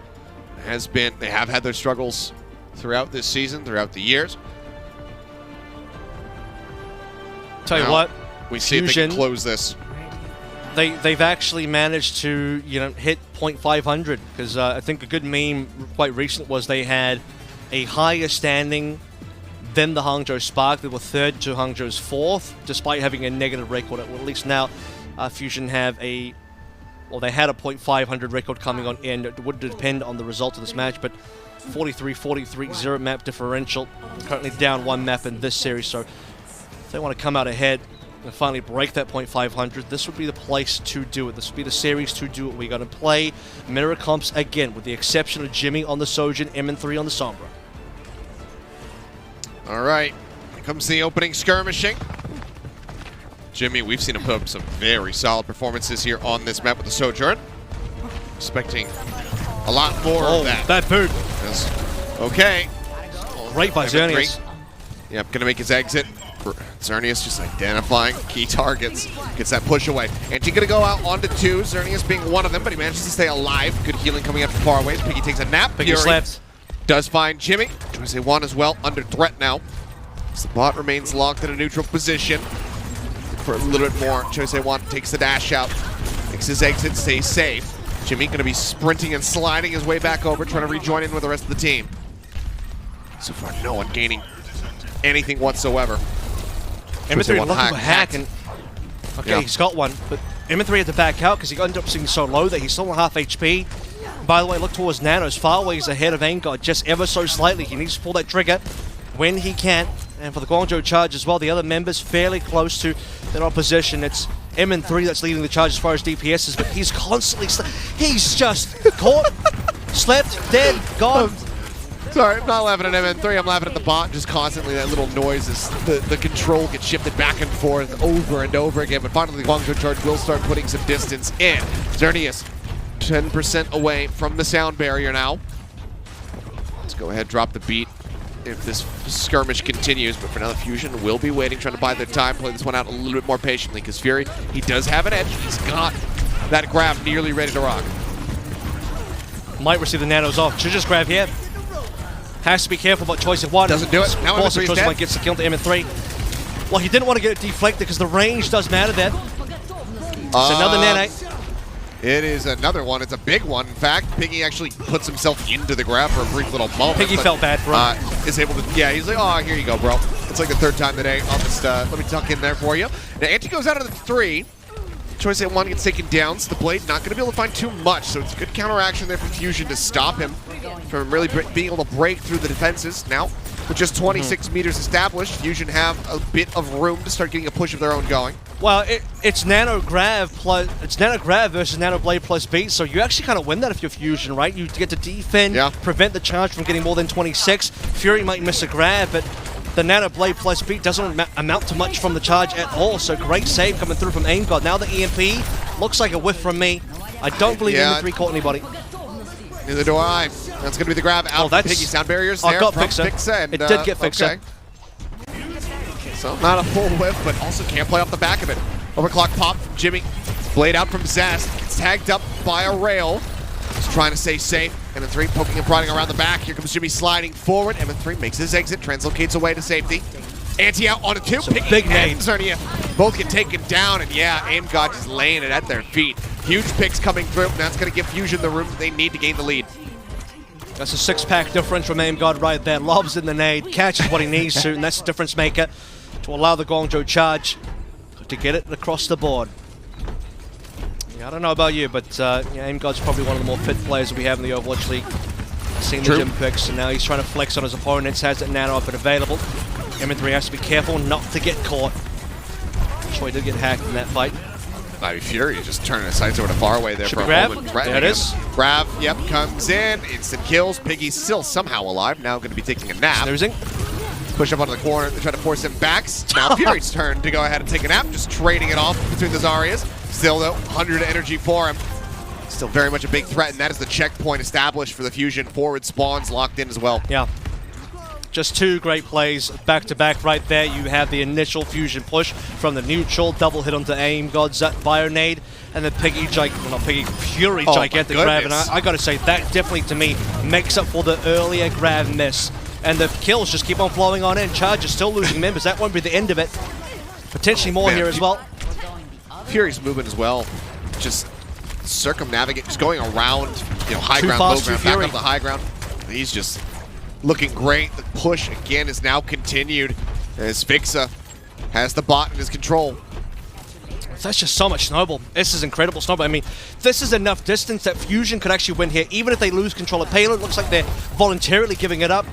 They have had their struggles throughout this season, throughout the years. Tell you what, we see if they can close this. They've actually managed to, you know, hit 0.500, because I think a good meme quite recent was they had a higher standing than the Hangzhou Spark. They were 3rd to Hangzhou's 4th, despite having a negative record. Well, at least now Fusion have they had a 0.500 record coming on in. It would depend on the result of this match, but 43-43 0 map differential. Currently down 1 map in this series, so if they want to come out ahead and finally break that 0.500, this would be the place to do it. This would be the series to do it. We're going to play mirror comps again, with the exception of Jimmy on the Sojin, MN3 on the Sombra. All right, here comes the opening skirmishing. Jimmy, we've seen him put up some very solid performances here on this map with the Sojourn. Expecting a lot more of that. Bad food. Yes. Okay. Right by Xerneas. Yep, gonna make his exit. Xerneas just identifying key targets. Gets that push away. And he's gonna go out onto 2. Xerneas being one of them, but he manages to stay alive. Good healing coming out from far away. Piggy takes a nap. Piggy slept. Does find Jimmy. Choice as well, under threat now. So the bot remains locked in a neutral position. For a little bit more, Choice takes the dash out. Makes his exit, stays safe. Jimmy gonna be sprinting and sliding his way back over, trying to rejoin in with the rest of the team. So far, no one gaining anything whatsoever. MN3 looking for hack, and okay, yeah. He's got one, but MN3 had to back out because he ended up sitting so low that he's still on half HP. By the way, look towards Nanos. Farway is ahead of Angod just ever so slightly. He needs to pull that trigger when he can. And for the Guangzhou Charge as well, the other members fairly close to their opposition. It's MN3 that's leading the charge as far as DPS is, but he's constantly... he's just caught, slept, dead, gone. Sorry, I'm not laughing at MN3, I'm laughing at the bot. Just constantly that little noise as the control gets shifted back and forth over and over again. But finally, the Guangzhou Charge will start putting some distance in. Xerneas, 10% away from the sound barrier now. Let's go ahead, drop the beat. if this skirmish continues, but for now the Fusion will be waiting, trying to buy their time, play this one out a little bit more patiently, because Fury, he does have an edge. He's got that grab nearly ready to rock. Might receive the nanos off. Should just grab here. Has to be careful about choice of one. Doesn't do it. Now also, M3 is choice of dead. one gets the kill to M3. Well, he didn't want to get it deflected because the range does matter there. It's another nano. It is another one. It's a big one. In fact, Piggy actually puts himself into the grab for a brief little moment. Piggy felt bad for him. Is able to, yeah, he's like, oh, here you go, bro. It's like the third time today. I'll just, let me tuck in there for you. Now, Anti goes out of the 3. Choice at 1 gets taken down, so the Blade not going to be able to find too much. So it's a good counteraction there from Fusion to stop him from really being able to break through the defenses. Now, with just 26 meters established, Fusion have a bit of room to start getting a push of their own going. Well, it's Nano Grav versus Nano Blade plus beat, so you actually kind of win that if you're Fusion, right? You get to defend, prevent the charge from getting more than 26. Fury might miss a grab, but the Nano Blade plus beat doesn't amount to much from the charge at all, so great save coming through from Eichenwalde. Now the EMP looks like a whiff from me. I don't believe EMP caught anybody. Neither do I. That's going to be the grab out of Piggy. Sound barriers there got from Fixer. Fixa. It did get Fixer. Okay. So not a full whiff, but also can't play off the back of it. Overclock pop from Jimmy. Blade out from Zest. Gets tagged up by a rail. He's trying to stay safe. M3 poking and prodding around the back. Here comes Jimmy sliding forward. M3 makes his exit, translocates away to safety. Anti out on a 2. Piggy big and Zernia both get taken down, and yeah, Aim God just laying it at their feet. Huge picks coming through, and that's going to give Fusion the room they need to gain the lead. That's a 6-pack difference from Aim God right there. Lobs in the nade, catches what he needs to, and that's the difference maker to allow the Guangzhou charge to get it across the board. I don't know about you, but Aim God's probably one of the more fit players that we have in the Overwatch League. Seen the gym picks, and now he's trying to flex on his opponents, has that nano up and available. M3 has to be careful not to get caught. Choi did get hacked in that fight. Fury just turning his sights over to far away there Should for a grab. moment. There it is. Grab, yep, comes in. Instant kills. Piggy's still somehow alive. Now going to be taking a nap. Snoozing. Push up onto the corner. They try to force him back. Now Fury's turn to go ahead and take a nap. Just trading it off between the Zaryas. Still, though, 100 energy for him. Still very much a big threat, and that is the checkpoint established for the Fusion. Forward spawns locked in as well. Yeah. Just 2 great plays back-to-back right there. You have the initial Fusion push from the neutral, double hit onto Aim God's bio nade, and then Fury gigantic grab. And I gotta say, that definitely to me makes up for the earlier grab miss. And the kills just keep on flowing on in. Charge is still losing members. That won't be the end of it. Potentially more here as well. Fury's moving as well. Just circumnavigate, just going around, high ground, low ground, back up the high ground. He's just looking great. The push again is now continued as Fixa has the bot in his control. That's just so much snowball. This is incredible snowball. I mean, this is enough distance that Fusion could actually win here. Even if they lose control of payload, it looks like they're voluntarily giving it up.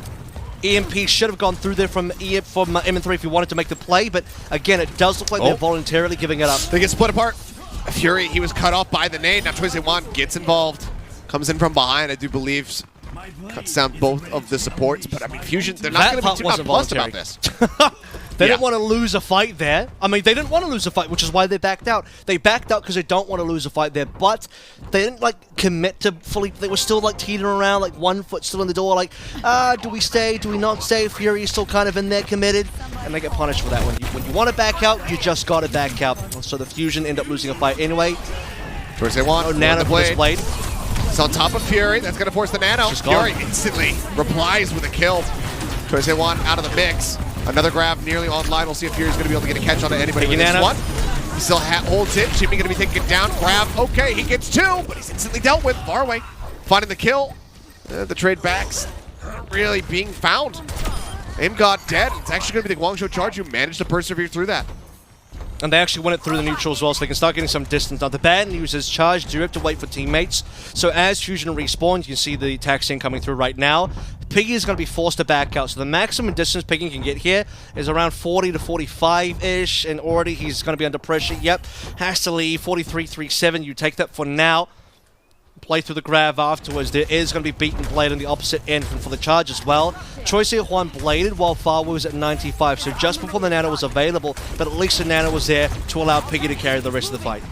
EMP should have gone through there from M3 if he wanted to make the play, but again, it does look like they're voluntarily giving it up. They get split apart. Fury, he was cut off by the nade. Now Choice One gets involved. Comes in from behind, I do believe. Cuts down both of the supports, but I mean, Fusion, they're not going to be too nonplussed about this. They didn't want to lose a fight there. I mean, they didn't want to lose a fight, which is why they backed out. They backed out because they don't want to lose a fight there, but they didn't, commit to fully. They were still, teetering around, 1 foot still in the door, do we stay, do we not stay? Fury is still kind of in there, committed, and they get punished for that. When you want to back out, you just got to back out. So the Fusion end up losing a fight anyway. Choice they want. Nano Blade. It's on top of Fury. That's going to force the nano. Fury instantly replies with a kill. Choice they want out of the mix. Another grab nearly online. We'll see if Fury's going to be able to get a catch on anybody with this one. He still holds it. Jimmy going to be taking it down. Grab. Okay, he gets 2, but he's instantly dealt with. Far away. Finding the kill. The trade backs not really being found. Aim God dead. It's actually going to be the Guangzhou charge who managed to persevere through that. And they actually went it through the neutral as well, so they can start getting some distance. Now, the bad news is Charge do have to wait for teammates. So as Fusion respawns, you can see the taxing coming through right now. Piggy is going to be forced to back out. So the maximum distance Piggy can get here is around 40 to 45-ish. And already he's going to be under pressure. Yep, has to leave. 43-37. You take that for now. Play through the grab afterwards. There is going to be beaten blade on the opposite end for the charge as well. Choice Juan bladed while Farwa was at 95, so just before the nano was available, but at least the nano was there to allow Piggy to carry the rest of the fight.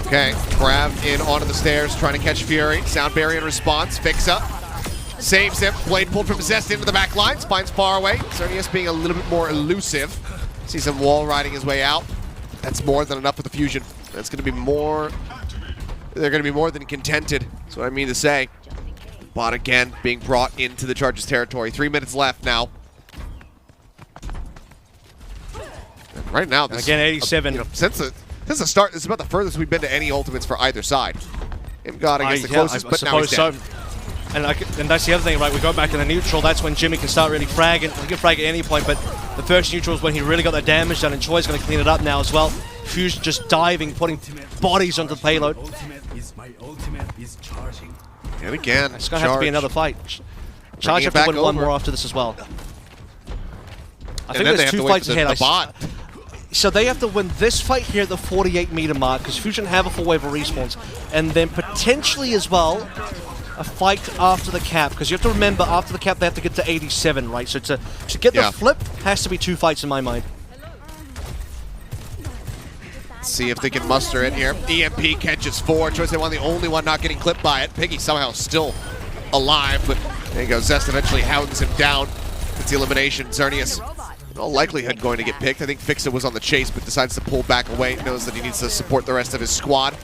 Okay, grab in onto the stairs, trying to catch Fury. Sound barrier in response, Fix up. Saves him. Blade pulled from Zest into the back lines. Finds far away. Xerneas being a little bit more elusive. Sees him wall riding his way out. That's more than enough for the Fusion. That's going to be more... They're going to be more than contented. That's what I mean to say. Bot again being brought into the Chargers territory. 3 minutes left now. And right now, this again, 87. Since the start, this is about the furthest we've been to any ultimates for either side. God against the closest, but now he's dead. So. And that's the other thing, right? We go back in the neutral. That's when Jimmy can start really fragging. He can frag at any point, but the first neutral is when he really got that damage done, and Choi's going to clean it up now as well. Fusion just diving, putting bodies onto the payload. And again, it's going to have to be another fight. Charge have to win one more after this as well. I think there's 2 fights ahead. So they have to win this fight here at the 48-meter mark, because Fusion have a full wave of respawns. And then potentially as well, a fight after the cap, because you have to remember, after the cap, they have to get to 87, right? So to get the flip, has to be 2 fights in my mind. See if they can muster it here. EMP catches 4. Colosseo the only one not getting clipped by it. Piggy somehow still alive, but there you go. Zest eventually hounds him down. It's the elimination. Xerneas, in all likelihood, going to get picked. I think Fixa was on the chase, but decides to pull back away. Knows that he needs to support the rest of his squad.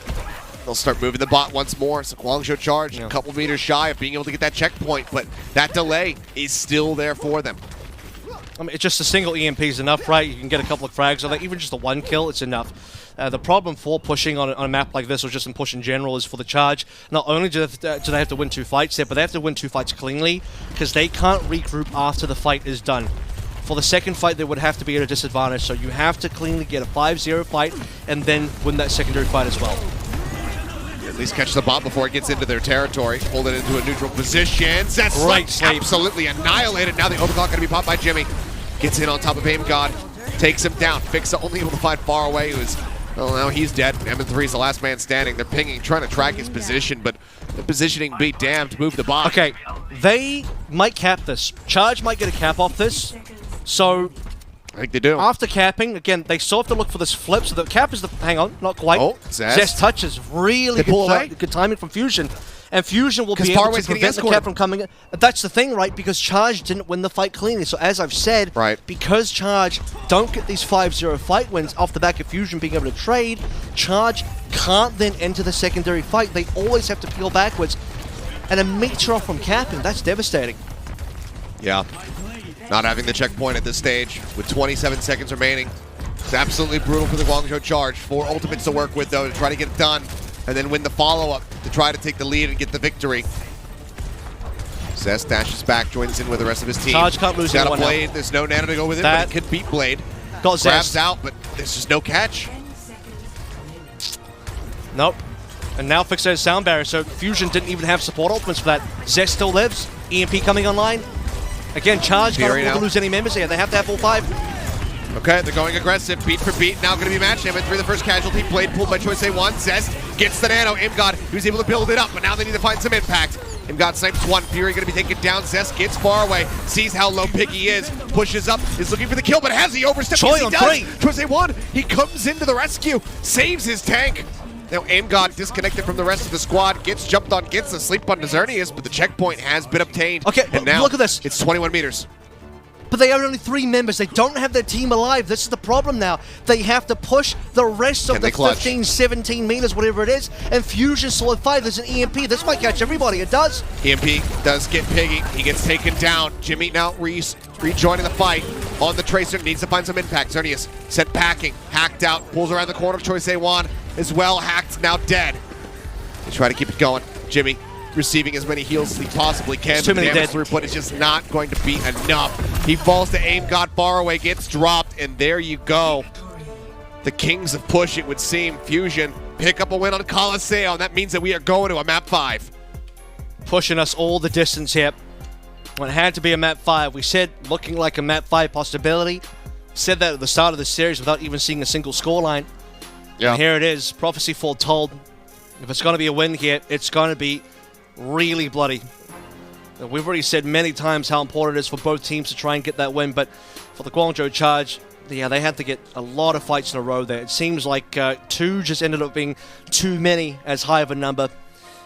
They'll start moving the bot once more. So Guangzhou charge, a couple meters shy of being able to get that checkpoint, but that delay is still there for them. I mean, it's just a single EMP is enough, right? You can get a couple of frags on that. Even just a 1 kill, it's enough. The problem for pushing on a map like this, or just in push in general, is for the charge. Not only do they have to win 2 fights there, but they have to win 2 fights cleanly, because they can't regroup after the fight is done. For the second fight, they would have to be at a disadvantage, so you have to cleanly get a 5-0 fight, and then win that secondary fight as well. At least catch the bot before it gets into their territory. Hold it into a neutral position. That's absolutely annihilated. Now the overclock going to be popped by Jimmy. Gets in on top of God. Takes him down. Fixa only able to find far away. Well, now he's dead. M3 is the last man standing. They're pinging, trying to track his position, but the positioning be damned. Move the bot. Okay, they might cap this. Charge might get a cap off this. So I think they do. After capping, again, they still have to look for this flip. So the cap is the... Hang on, not quite. Oh, Zest touches. Really good timing from Fusion. And Fusion will be able to prevent the cap from coming in. That's the thing, right? Because Charge didn't win the fight cleanly. So as I've said, because Charge don't get these 5-0 fight wins off the back of Fusion being able to trade, Charge can't then enter the secondary fight. They always have to peel backwards. And a meter off from capping, that's devastating. Yeah. Not having the checkpoint at this stage with 27 seconds remaining. It's absolutely brutal for the Guangzhou charge. 4 ultimates to work with, though, to try to get it done and then win the follow-up to try to take the lead and get the victory. Zest dashes back, joins in with the rest of his team. Charge can't lose got a Blade. There's no Nano to go with it, but it could beat Blade. Got Zest. Grabs out, but there's just no catch. Nope. And now Fixa has sound barrier, so Fusion didn't even have support ultimates for that. Zest still lives. EMP coming online. Again, Charge can't lose any members here. They have to have all 5. Okay, they're going aggressive, beat for beat. Now going to be matched. M3 the first casualty. Blade pulled by Colosseo. Zest gets the Nano. Imgod, he was able to build it up, but now they need to find some impact. Imgod snipes 1. Fury going to be taken down. Zest gets far away, sees how low Piggy is, pushes up, is looking for the kill, but has the overstep. Choi Yes, on he does. Colosseo, he comes into the rescue, saves his tank. Now Aimgod disconnected from the rest of the squad, gets jumped on, gets the sleep on Xerneas, but the checkpoint has been obtained. Okay, and now look at this. It's 21 meters. But they have only 3 members. They don't have their team alive. This is the problem now. They have to push the rest of the 15, 17 meters, whatever it is. And Fusion solid 5. There's an EMP. This might catch everybody. It does. EMP does get Piggy. He gets taken down. Jimmy now rejoining the fight on the Tracer. Needs to find some impact. Xerneas sent packing. Hacked out. Pulls around the corner. Colosseo as well. Hacked. Now dead. They try to keep it going. Jimmy receiving as many heals as he possibly can. Too many dead. Throughput is just not going to be enough. He falls to aim, got far away, gets dropped, and there you go. The kings of push, it would seem. Fusion pick up a win on Colosseo, and that means that we are going to a map 5. Pushing us all the distance here. When it had to be a map 5, we said looking like a map 5 possibility. Said that at the start of the series without even seeing a single scoreline. Yeah. And here it is, prophecy foretold. If it's going to be a win here, it's going to be really bloody. We've already said many times how important it is for both teams to try and get that win, but for the Guangzhou charge, yeah, they had to get a lot of fights in a row there. It seems like 2 just ended up being too many as high of a number.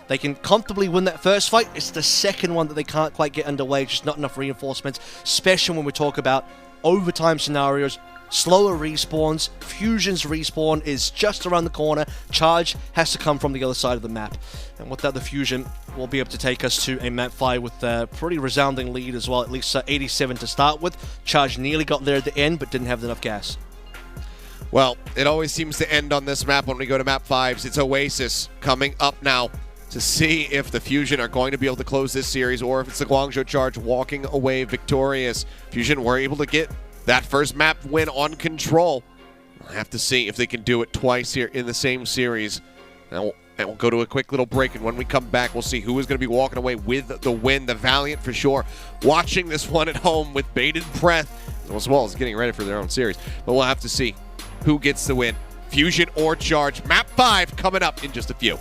They can comfortably win that first fight. It's the second one that they can't quite get underway, just not enough reinforcements, especially when we talk about overtime scenarios, slower respawns. Fusion's respawn is just around the corner. Charge has to come from the other side of the map. And with that, the Fusion will be able to take us to a map 5 with a pretty resounding lead as well, at least 87 to start with. Charge nearly got there at the end, but didn't have enough gas. Well, it always seems to end on this map when we go to map 5s. It's Oasis coming up now to see if the Fusion are going to be able to close this series or if it's the Guangzhou Charge walking away victorious. Fusion were able to get that first map win on Control. We'll have to see if they can do it twice here in the same series. And we'll go to a quick little break, and when we come back, we'll see who is going to be walking away with the win. The Valiant, for sure, watching this one at home with bated breath, as well as getting ready for their own series. But we'll have to see who gets the win, Fusion or Charge. Map 5 coming up in just a few.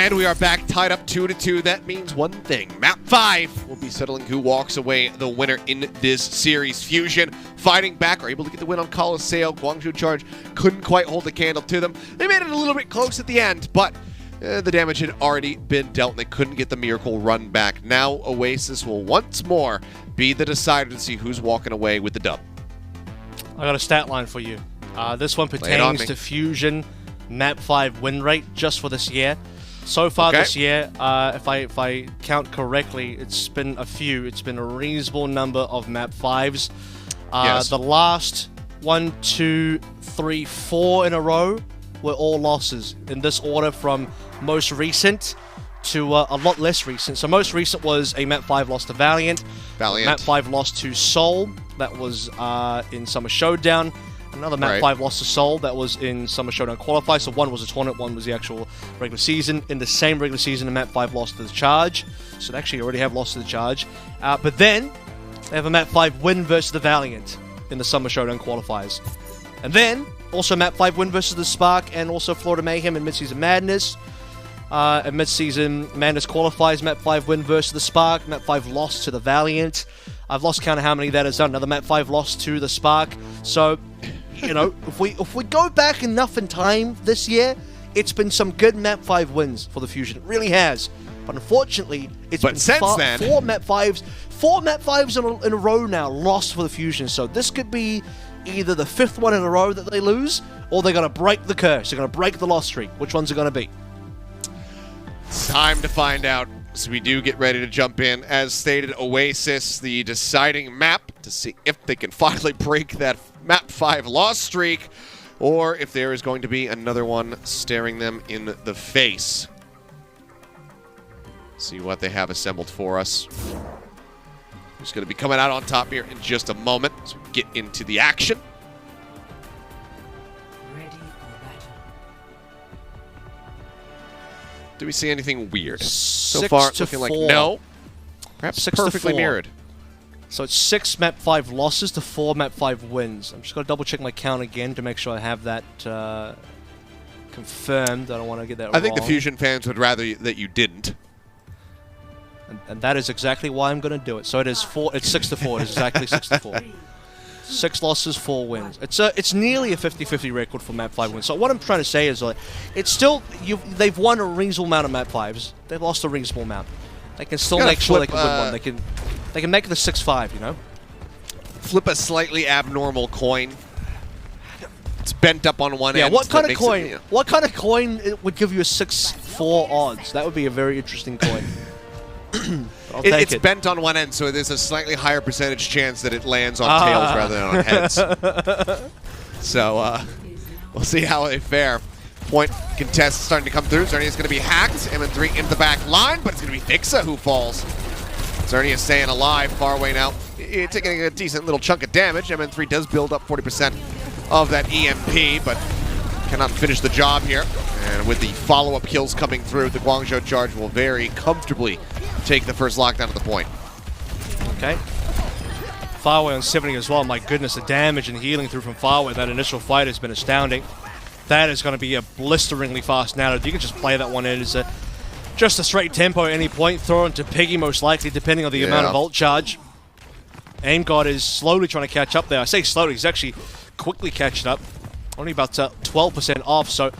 And we are back tied up 2-2. That means one thing. Map 5 will be settling who walks away the winner in this series. Fusion fighting back, are able to get the win on Colosseo. Guangzhou Charge couldn't quite hold the candle to them. They made it a little bit close at the end, but the damage had already been dealt and they couldn't get the miracle run back. Now Oasis will once more be the decider to see who's walking away with the dub. I got a stat line for you. This one Lay it on pertains me. to Fusion Map 5 win rate just for this year. So far this year, if I count correctly, it's been a few. It's been a reasonable number of Map 5s. Yes. The last 1, 2, 3, 4 in a row were all losses in this order from most recent to a lot less recent. So most recent was a Map 5 loss to Valiant. Map 5 loss to Seoul. That was in Summer Showdown. Another Map 5 loss to Seoul. That was in Summer Showdown Qualifiers. So one was a tournament, one was the actual regular season. In the same regular season, a Map 5 loss to the Charge. So they actually already have lost to the Charge. But then they have a Map 5 win versus the Valiant in the Summer Showdown Qualifiers. And then also Map 5 win versus the Spark and also Florida Mayhem in Midseason Madness. In Midseason Madness Qualifiers, Map 5 win versus the Spark. Map 5 loss to the Valiant. I've lost count of how many that has done. Another Map 5 loss to the Spark. So, you know, if we go back enough in time this year, it's been some good Map 5 wins for the Fusion. It really has. But unfortunately, it's been since then, four Map 5s in a row now lost for the Fusion. So this could be either the 5th one in a row that they lose, or they're going to break the curse. They're going to break the loss streak. Which one's it going to be? It's time to find out. So we do get ready to jump in. As stated, Oasis, the deciding map to see if they can finally break that Map 5 loss streak, or if there is going to be another one staring them in the face. See what they have assembled for us. Who's going to be coming out on top here in just a moment. So we get into the action. Ready for battle. Do we see anything weird? So 6 far, to looking like 4. no. Perhaps 6 to perfectly 4. mirrored. So it's 6 Map 5 losses to 4 Map 5 wins. I'm just going to double check my count again to make sure I have that confirmed. I don't want to get that wrong. I think the Fusion fans would rather that you didn't. And that is exactly why I'm going to do it. So it is 4. It's 6 to 4. It is exactly 6 to 4. 6 losses, 4 wins. It's nearly a 50-50 record for Map 5 wins. So what I'm trying to say is, like, it's still they've won a reasonable amount of Map 5s. They've lost a reasonable amount. They can still make sure they can win one. They can make it a 6-5. You know. Flip a slightly abnormal coin. It's bent up on one end. Yeah. What kind of that coin? makes it, What kind of coin would give you a 6-4 odds? That would be a very interesting coin. I'll take it's it. bent on one end, so there's a slightly higher percentage chance that it lands on tails rather than on heads. So we'll see how they fare. Point contest starting to come through. Zernia's going to be hacked. MN3 into the back line, but it's going to be Fixa who falls. Zernia staying alive, far away now. Taking a decent little chunk of damage. MN3 does build up 40% of that EMP, but cannot finish the job here. And with the follow-up kills coming through, the Guangzhou Charge will very comfortably take the first lockdown of the point. Okay. Farway on 70 as well. My goodness, the damage and healing through from Farway. That initial fight has been astounding. That is going to be a blisteringly fast now. You can just play that one in as just a straight tempo at any point. Throw into Piggy most likely, depending on the amount of ult charge. Aim God is slowly trying to catch up there. I say slowly, he's actually quickly catching up. Only about 12% off, so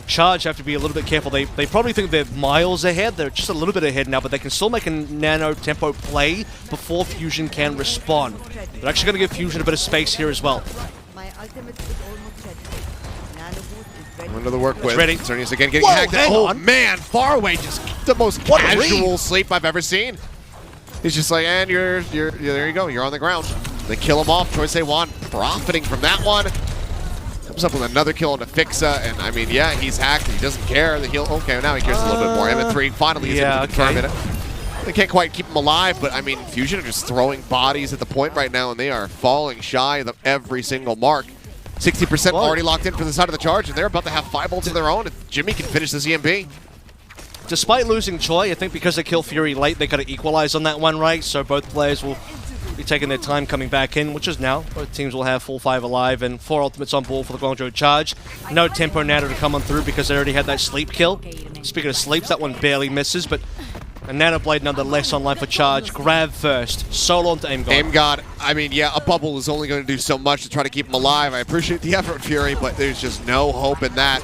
Charge have to be a little bit careful. They probably think they're miles ahead. They're just a little bit ahead now, but they can still make a nano tempo play before Fusion can respond. They're actually going to give Fusion a bit of space here as well. My ultimate is almost ready. Nano boost is ready. Under the work with. ready. Zernia's again getting Whoa, hacked. hang Oh on. man, far away, just the most What a casual read. sleep I've ever seen. He's just like, and you're there you go, you're on the ground. They kill him off. Choice A1 profiting from that one. Comes up with another kill into Fixa, and I mean, yeah, he's hacked. He doesn't care. The heal. Okay, now he cares a little bit more. MN3 finally is able to confirm it. They can't quite keep him alive, but I mean, Fusion are just throwing bodies at the point right now, and they are falling shy of every single mark. 60% already locked in for the side of the Charge, and they're about to have 5 ults of their own. If Jimmy can finish this EMP. Despite losing Choi, I think because they kill Fury late, they got to equalize on that one, right? So both players will be taken their time coming back in, which is now. Both teams will have full 5 alive and 4 ultimates on board for the Guangzhou charge. No tempo Nano to come on through because they already had that sleep kill. Speaking of sleeps, that one barely misses, but a Nano Blade nonetheless online for charge. Grab first. Solo onto Aim God. Aim God, I mean, yeah, a bubble is only going to do so much to try to keep him alive. I appreciate the effort, Fury, but there's just no hope in that.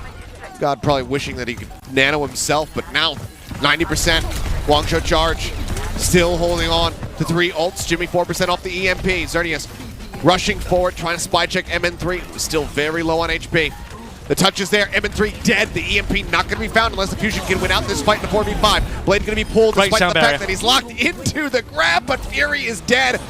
God probably wishing that he could nano himself, but now 90%. Guangzhou charge still holding on to 3 ults. Jimmy 4% off the EMP. Xerneas rushing forward, trying to spy check MN3. Still very low on HP. The touch is there. MN3 dead. The EMP not going to be found unless the Fusion can win out this fight in a 4v5. Blade going to be pulled despite the fact that he's locked into the grab, but Fury is dead.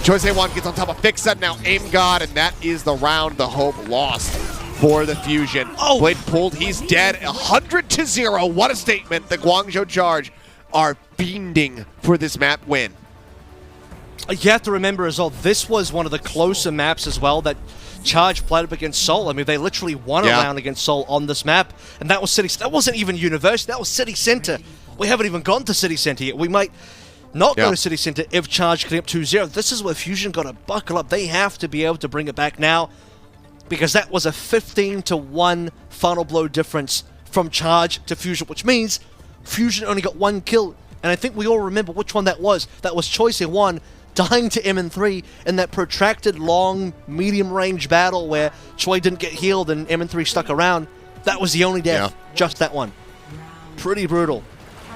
Choice-A1 gets on top of Fixa. Now Aim God, and that is the round. The hope lost for the Fusion. Oh. Blade pulled. He's dead. 100-0. What a statement. The Guangzhou charge are fiending for this map win. You have to remember as well, this was one of the closer maps as well that Charge played up against Seoul. I mean, they literally won a round against Seoul on this map, and that was that wasn't even University, that was City Center. We haven't even gone to City Center yet. We might not go to City Center if Charge clean up 2-0. This is where Fusion got to buckle up. They have to be able to bring it back now, because that was a 15-1 final blow difference from Charge to Fusion, which means Fusion only got 1 kill. And I think we all remember which one that was. That was Choice-A1 dying to MN3 in that protracted, long, medium-range battle where Choi didn't get healed and MN3 stuck around. That was the only death. Just that one. Pretty brutal.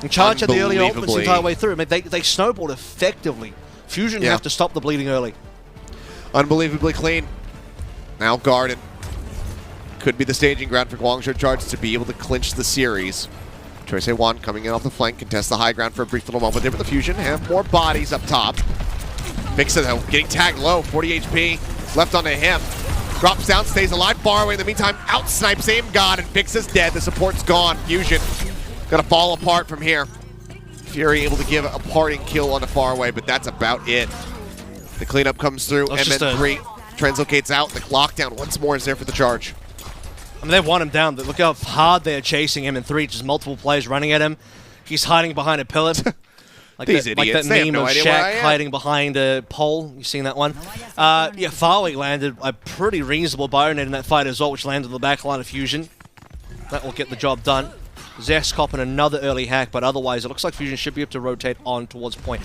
And Charge had the early ultimates the entire way through. I mean, they snowballed effectively. Fusion have to stop the bleeding early. Unbelievably clean. Now guarded. Could be the staging ground for Guangzhou charge to be able to clinch the series. Choice-A1 coming in off the flank, contest the high ground for a brief little moment there, but the Fusion have more bodies up top. Fixa though, getting tagged low, 40 HP, left onto him. Drops down, stays alive, far away in the meantime, out-snipes Aim God, and Fixa's dead, the support's gone. Fusion gonna fall apart from here. Fury able to give a parting kill on the far away, but that's about it. The cleanup comes through, MN3 translocates out, the lockdown once more is there for the charge. I mean, they want him down. Look how hard they're chasing him in 3. Just multiple players running at him. He's hiding behind a pillar. Like These that, idiots. Like that They have meme no of idea where I Shaq am. hiding behind a pole. You seen that one? Yeah, Farley landed a pretty reasonable bayonet in that fight as well, which landed on the back line of Fusion. That will get the job done. Zest copping another early hack, but otherwise it looks like Fusion should be able to rotate on towards point.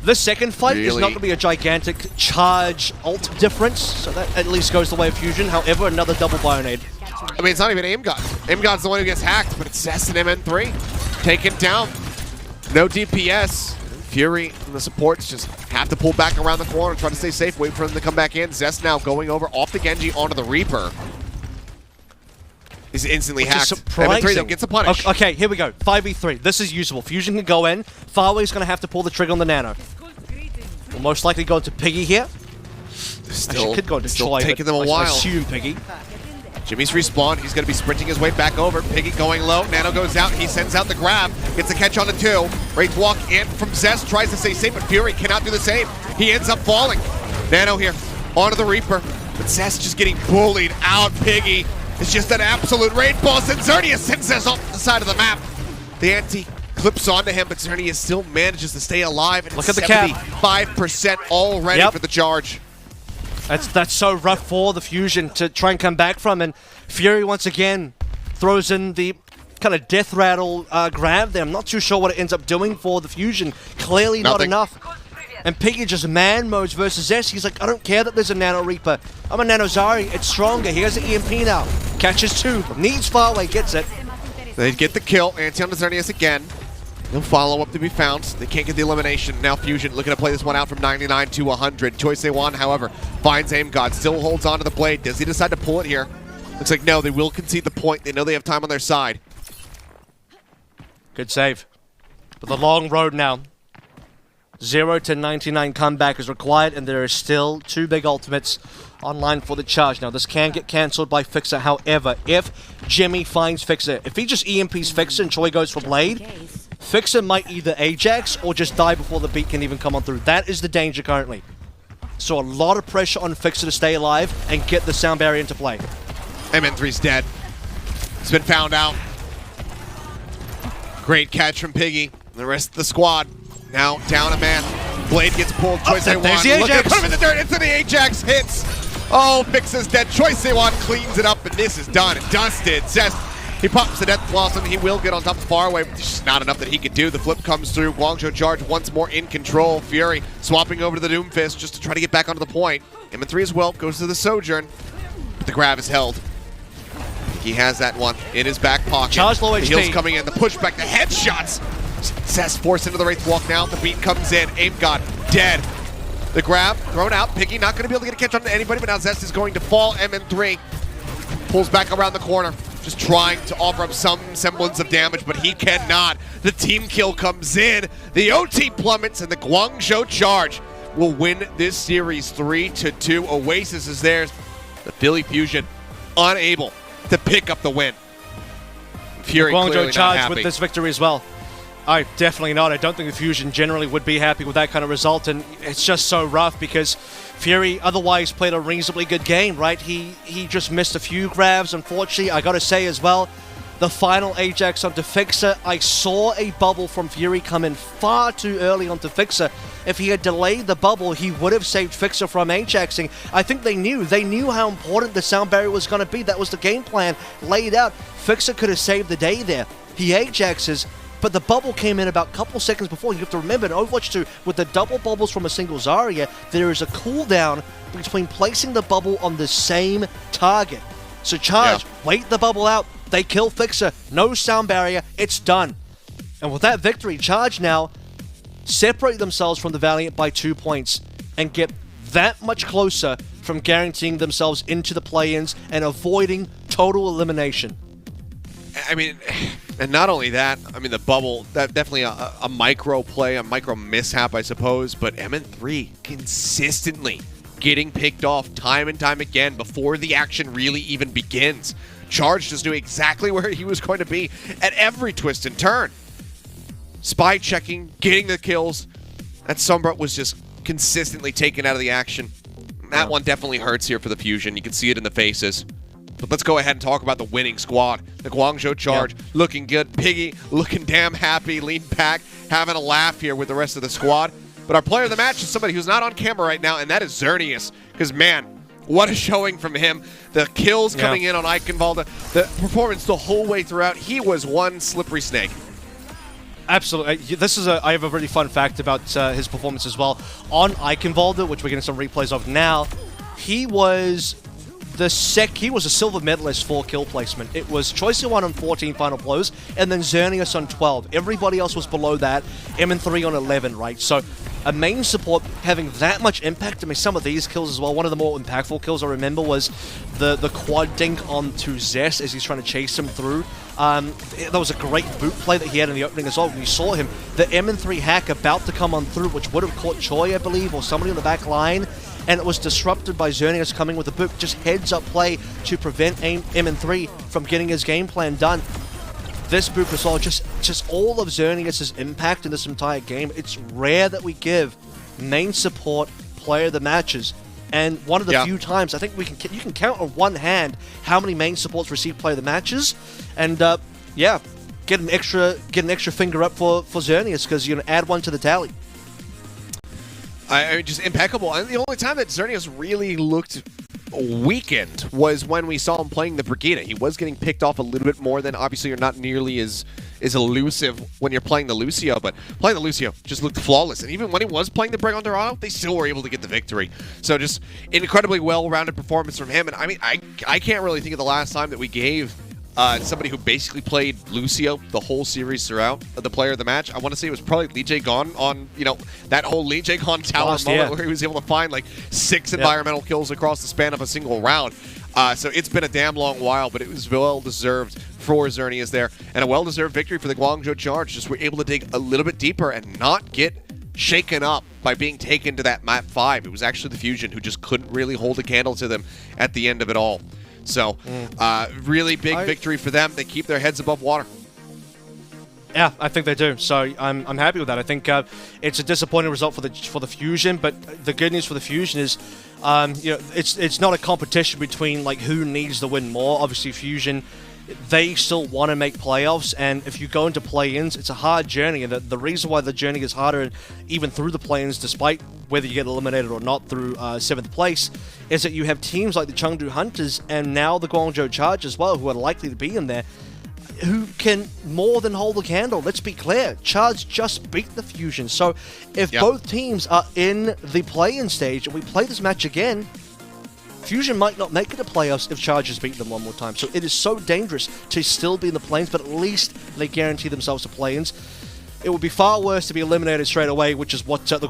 This second fight is not going to be a gigantic charge ult difference, so that at least goes the way of Fusion. However, another double bayonet. I mean, it's not even Aim God. Aim God's the one who gets hacked, but it's Zest and MN3 taken down. No DPS. Fury and the supports just have to pull back around the corner, try to stay safe, wait for them to come back in. Zest now going over off the Genji onto the Reaper. He's instantly hacked. MN3 though gets a punish. Okay, here we go. 5v3. This is usable. Fusion can go in. Farway's going to have to pull the trigger on the Nano. We'll most likely go into Piggy here. Actually, could go into Choi, taking them a while. I assume Piggy. Jimmy's respawned. He's going to be sprinting his way back over. Piggy going low. Nano goes out. He sends out the grab. Gets a catch on the 2. Wraith walk in from Zest. Tries to stay safe, but Fury cannot do the same. He ends up falling. Nano here onto the Reaper. But Zest just getting bullied out. Piggy is just an absolute raid boss. And Xerneas sends Zest off the side of the map. The anti clips onto him, but Xerneas still manages to stay alive. And look at the cap. 75% already for the charge. That's so rough for the Fusion to try and come back from, and Fury once again throws in the kind of death rattle grab there. I'm not too sure what it ends up doing for the Fusion. Clearly not enough. And Piggy just man modes versus S. He's like, I don't care that there's a Nano Reaper. I'm a Nano Zari. It's stronger. He has an EMP now. Catches 2. Needs far away. Gets it. They get the kill. Anti on Xerneas again. No follow-up to be found. They can't get the elimination. Now Fusion looking to play this one out from 99 to 100. Choice-A1, however, finds Aim God. Still holds on to the blade. Does he decide to pull it here? Looks like no. They will concede the point. They know they have time on their side. Good save. But the long road now. 0 to 99 comeback is required, and there are still 2 big ultimates online for the charge. Now, this can get cancelled by Fixa. However, if Jimmy finds Fixa, if he just EMPs Fixa and Choi goes for Blade, Fixa might either Ajax or just die before the beat can even come on through. That is the danger currently. So a lot of pressure on Fixa to stay alive and get the sound barrier into play. MN3's dead. It's been found out. Great catch from Piggy and the rest of the squad. Now down a man. Blade gets pulled. Choice there's A1. the Look at Ajax. put him in the dirt. Into the Ajax. Hits. Oh, Fixa's dead. Choice A1 cleans it up, and this is done and dusted. Says he pops the Death Blossom. He will get on top of far away. It's just not enough that he could do. The flip comes through. Guangzhou Charge once more in control. Fury swapping over to the Doomfist just to try to get back onto the point. M3 as well goes to the Sojourn, but the grab is held. He has that one in his back pocket. Charge low The HP. heals coming in. The pushback. The headshots. Cess forced into the Wraith Walk now. The beat comes in. Aim God dead. The grab thrown out. Piggy not going to be able to get a catch on anybody, but now Zest is going to fall. MN3 pulls back around the corner, just trying to offer up some semblance of damage, but he cannot. The team kill comes in. The OT plummets, and the Guangzhou Charge will win this series 3-2. Oasis is theirs. The Philly Fusion unable to pick up the win. Fury clearly Guangzhou not Charge happy. with this victory as well. Definitely not. I don't think the Fusion generally would be happy with that kind of result, and it's just so rough because Fury otherwise played a reasonably good game, right? He just missed a few grabs, unfortunately. I gotta say as well, the final Ajax onto Fixer, I saw a bubble from Fury come in far too early onto Fixer. If he had delayed the bubble, he would have saved Fixer from Ajaxing. I think they knew how important the sound barrier was going to be. That was the game plan laid out. Fixer could have saved the day there. He Ajaxes, but the bubble came in about a couple seconds before. You have to remember in Overwatch 2, with the double bubbles from a single Zarya, there is a cooldown between placing the bubble on the same target. So Charge, wait the bubble out, they kill Fixer, no sound barrier, it's done. And with that victory, Charge now separate themselves from the Valiant by 2 points and get that much closer from guaranteeing themselves into the play-ins and avoiding total elimination. I mean, and not only that, I mean, the bubble, that definitely a micro play, a micro mishap, I suppose, but MN3 consistently getting picked off time and time again before the action really even begins. Charge just knew exactly where he was going to be at every twist and turn. Spy checking, getting the kills. That Sombra was just consistently taken out of the action. That one definitely hurts here for the Fusion. You can see it in the faces. But let's go ahead and talk about the winning squad. The Guangzhou Charge looking good. Piggy looking damn happy, leaned back, having a laugh here with the rest of the squad. But our player of the match is somebody who's not on camera right now, and that is Xerneas. Because, man, what a showing from him. The kills coming in on Eichenwalde. The performance the whole way throughout. He was one slippery snake. Absolutely. I have a really fun fact about his performance as well. On Eichenwalde, which we're getting some replays of now, he was a silver medalist for kill placement. It was Choice 1 on 14 final blows, and then Xerneas on 12. Everybody else was below that. MN3 on 11, right? So a main support having that much impact. I mean, some of these kills as well. One of the more impactful kills I remember was the quad dink onto Zest as he's trying to chase him through. That was a great boot play that he had in the opening as well. When you saw him, the MN3 hack about to come on through, which would have caught Choi, I believe, or somebody on the back line, and it was disrupted by Xerneas coming with a boot. Just heads-up play to prevent MN3 from getting his game plan done. This boot as well, just all of Xerneas' impact in this entire game. It's rare that we give main support player the matches. And one of the few times, I think you can count on one hand how many main supports receive player the matches. And get an extra finger up for Xerneas, because you're gonna add one to the tally. I mean, just impeccable. And the only time that Xerneas really looked weakened was when we saw him playing the Brigida. He was getting picked off a little bit more than, obviously you're not nearly as elusive when you're playing the Lucio, but playing the Lucio just looked flawless. And even when he was playing the Brig on Dorado, they still were able to get the victory. So just incredibly well-rounded performance from him. And I mean, I can't really think of the last time that we gave somebody who basically played Lucio the whole series throughout the player of the match. I want to say it was probably Lee Jae Gon on, that whole Lee Jae Gon tower moment where he was able to find like 6 environmental kills across the span of a single round. So it's been a damn long while, but it was well-deserved for Xerneas there. And a well-deserved victory for the Guangzhou Charge. Just were able to dig a little bit deeper and not get shaken up by being taken to that map 5. It was actually the Fusion who just couldn't really hold a candle to them at the end of it all. So, really big victory for them. They keep their heads above water. Yeah, I think they do. So I'm happy with that. I think it's a disappointing result for the Fusion, but the good news for the Fusion is, it's not a competition between like who needs the win more. Obviously, Fusion they still want to make playoffs, and if you go into play-ins, it's a hard journey, and the reason why the journey is harder even through the play-ins, despite whether you get eliminated or not through 7th place, is that you have teams like the Chengdu Hunters and now the Guangzhou Charge as well, who are likely to be in there, who can more than hold the candle. Let's be clear, Charge just beat the Fusion, so if both teams are in the play-in stage and we play this match again, Fusion might not make it to playoffs if Chargers beat them one more time. So it is so dangerous to still be in the play-ins, but at least they guarantee themselves the play-ins. It would be far worse to be eliminated straight away, which is what the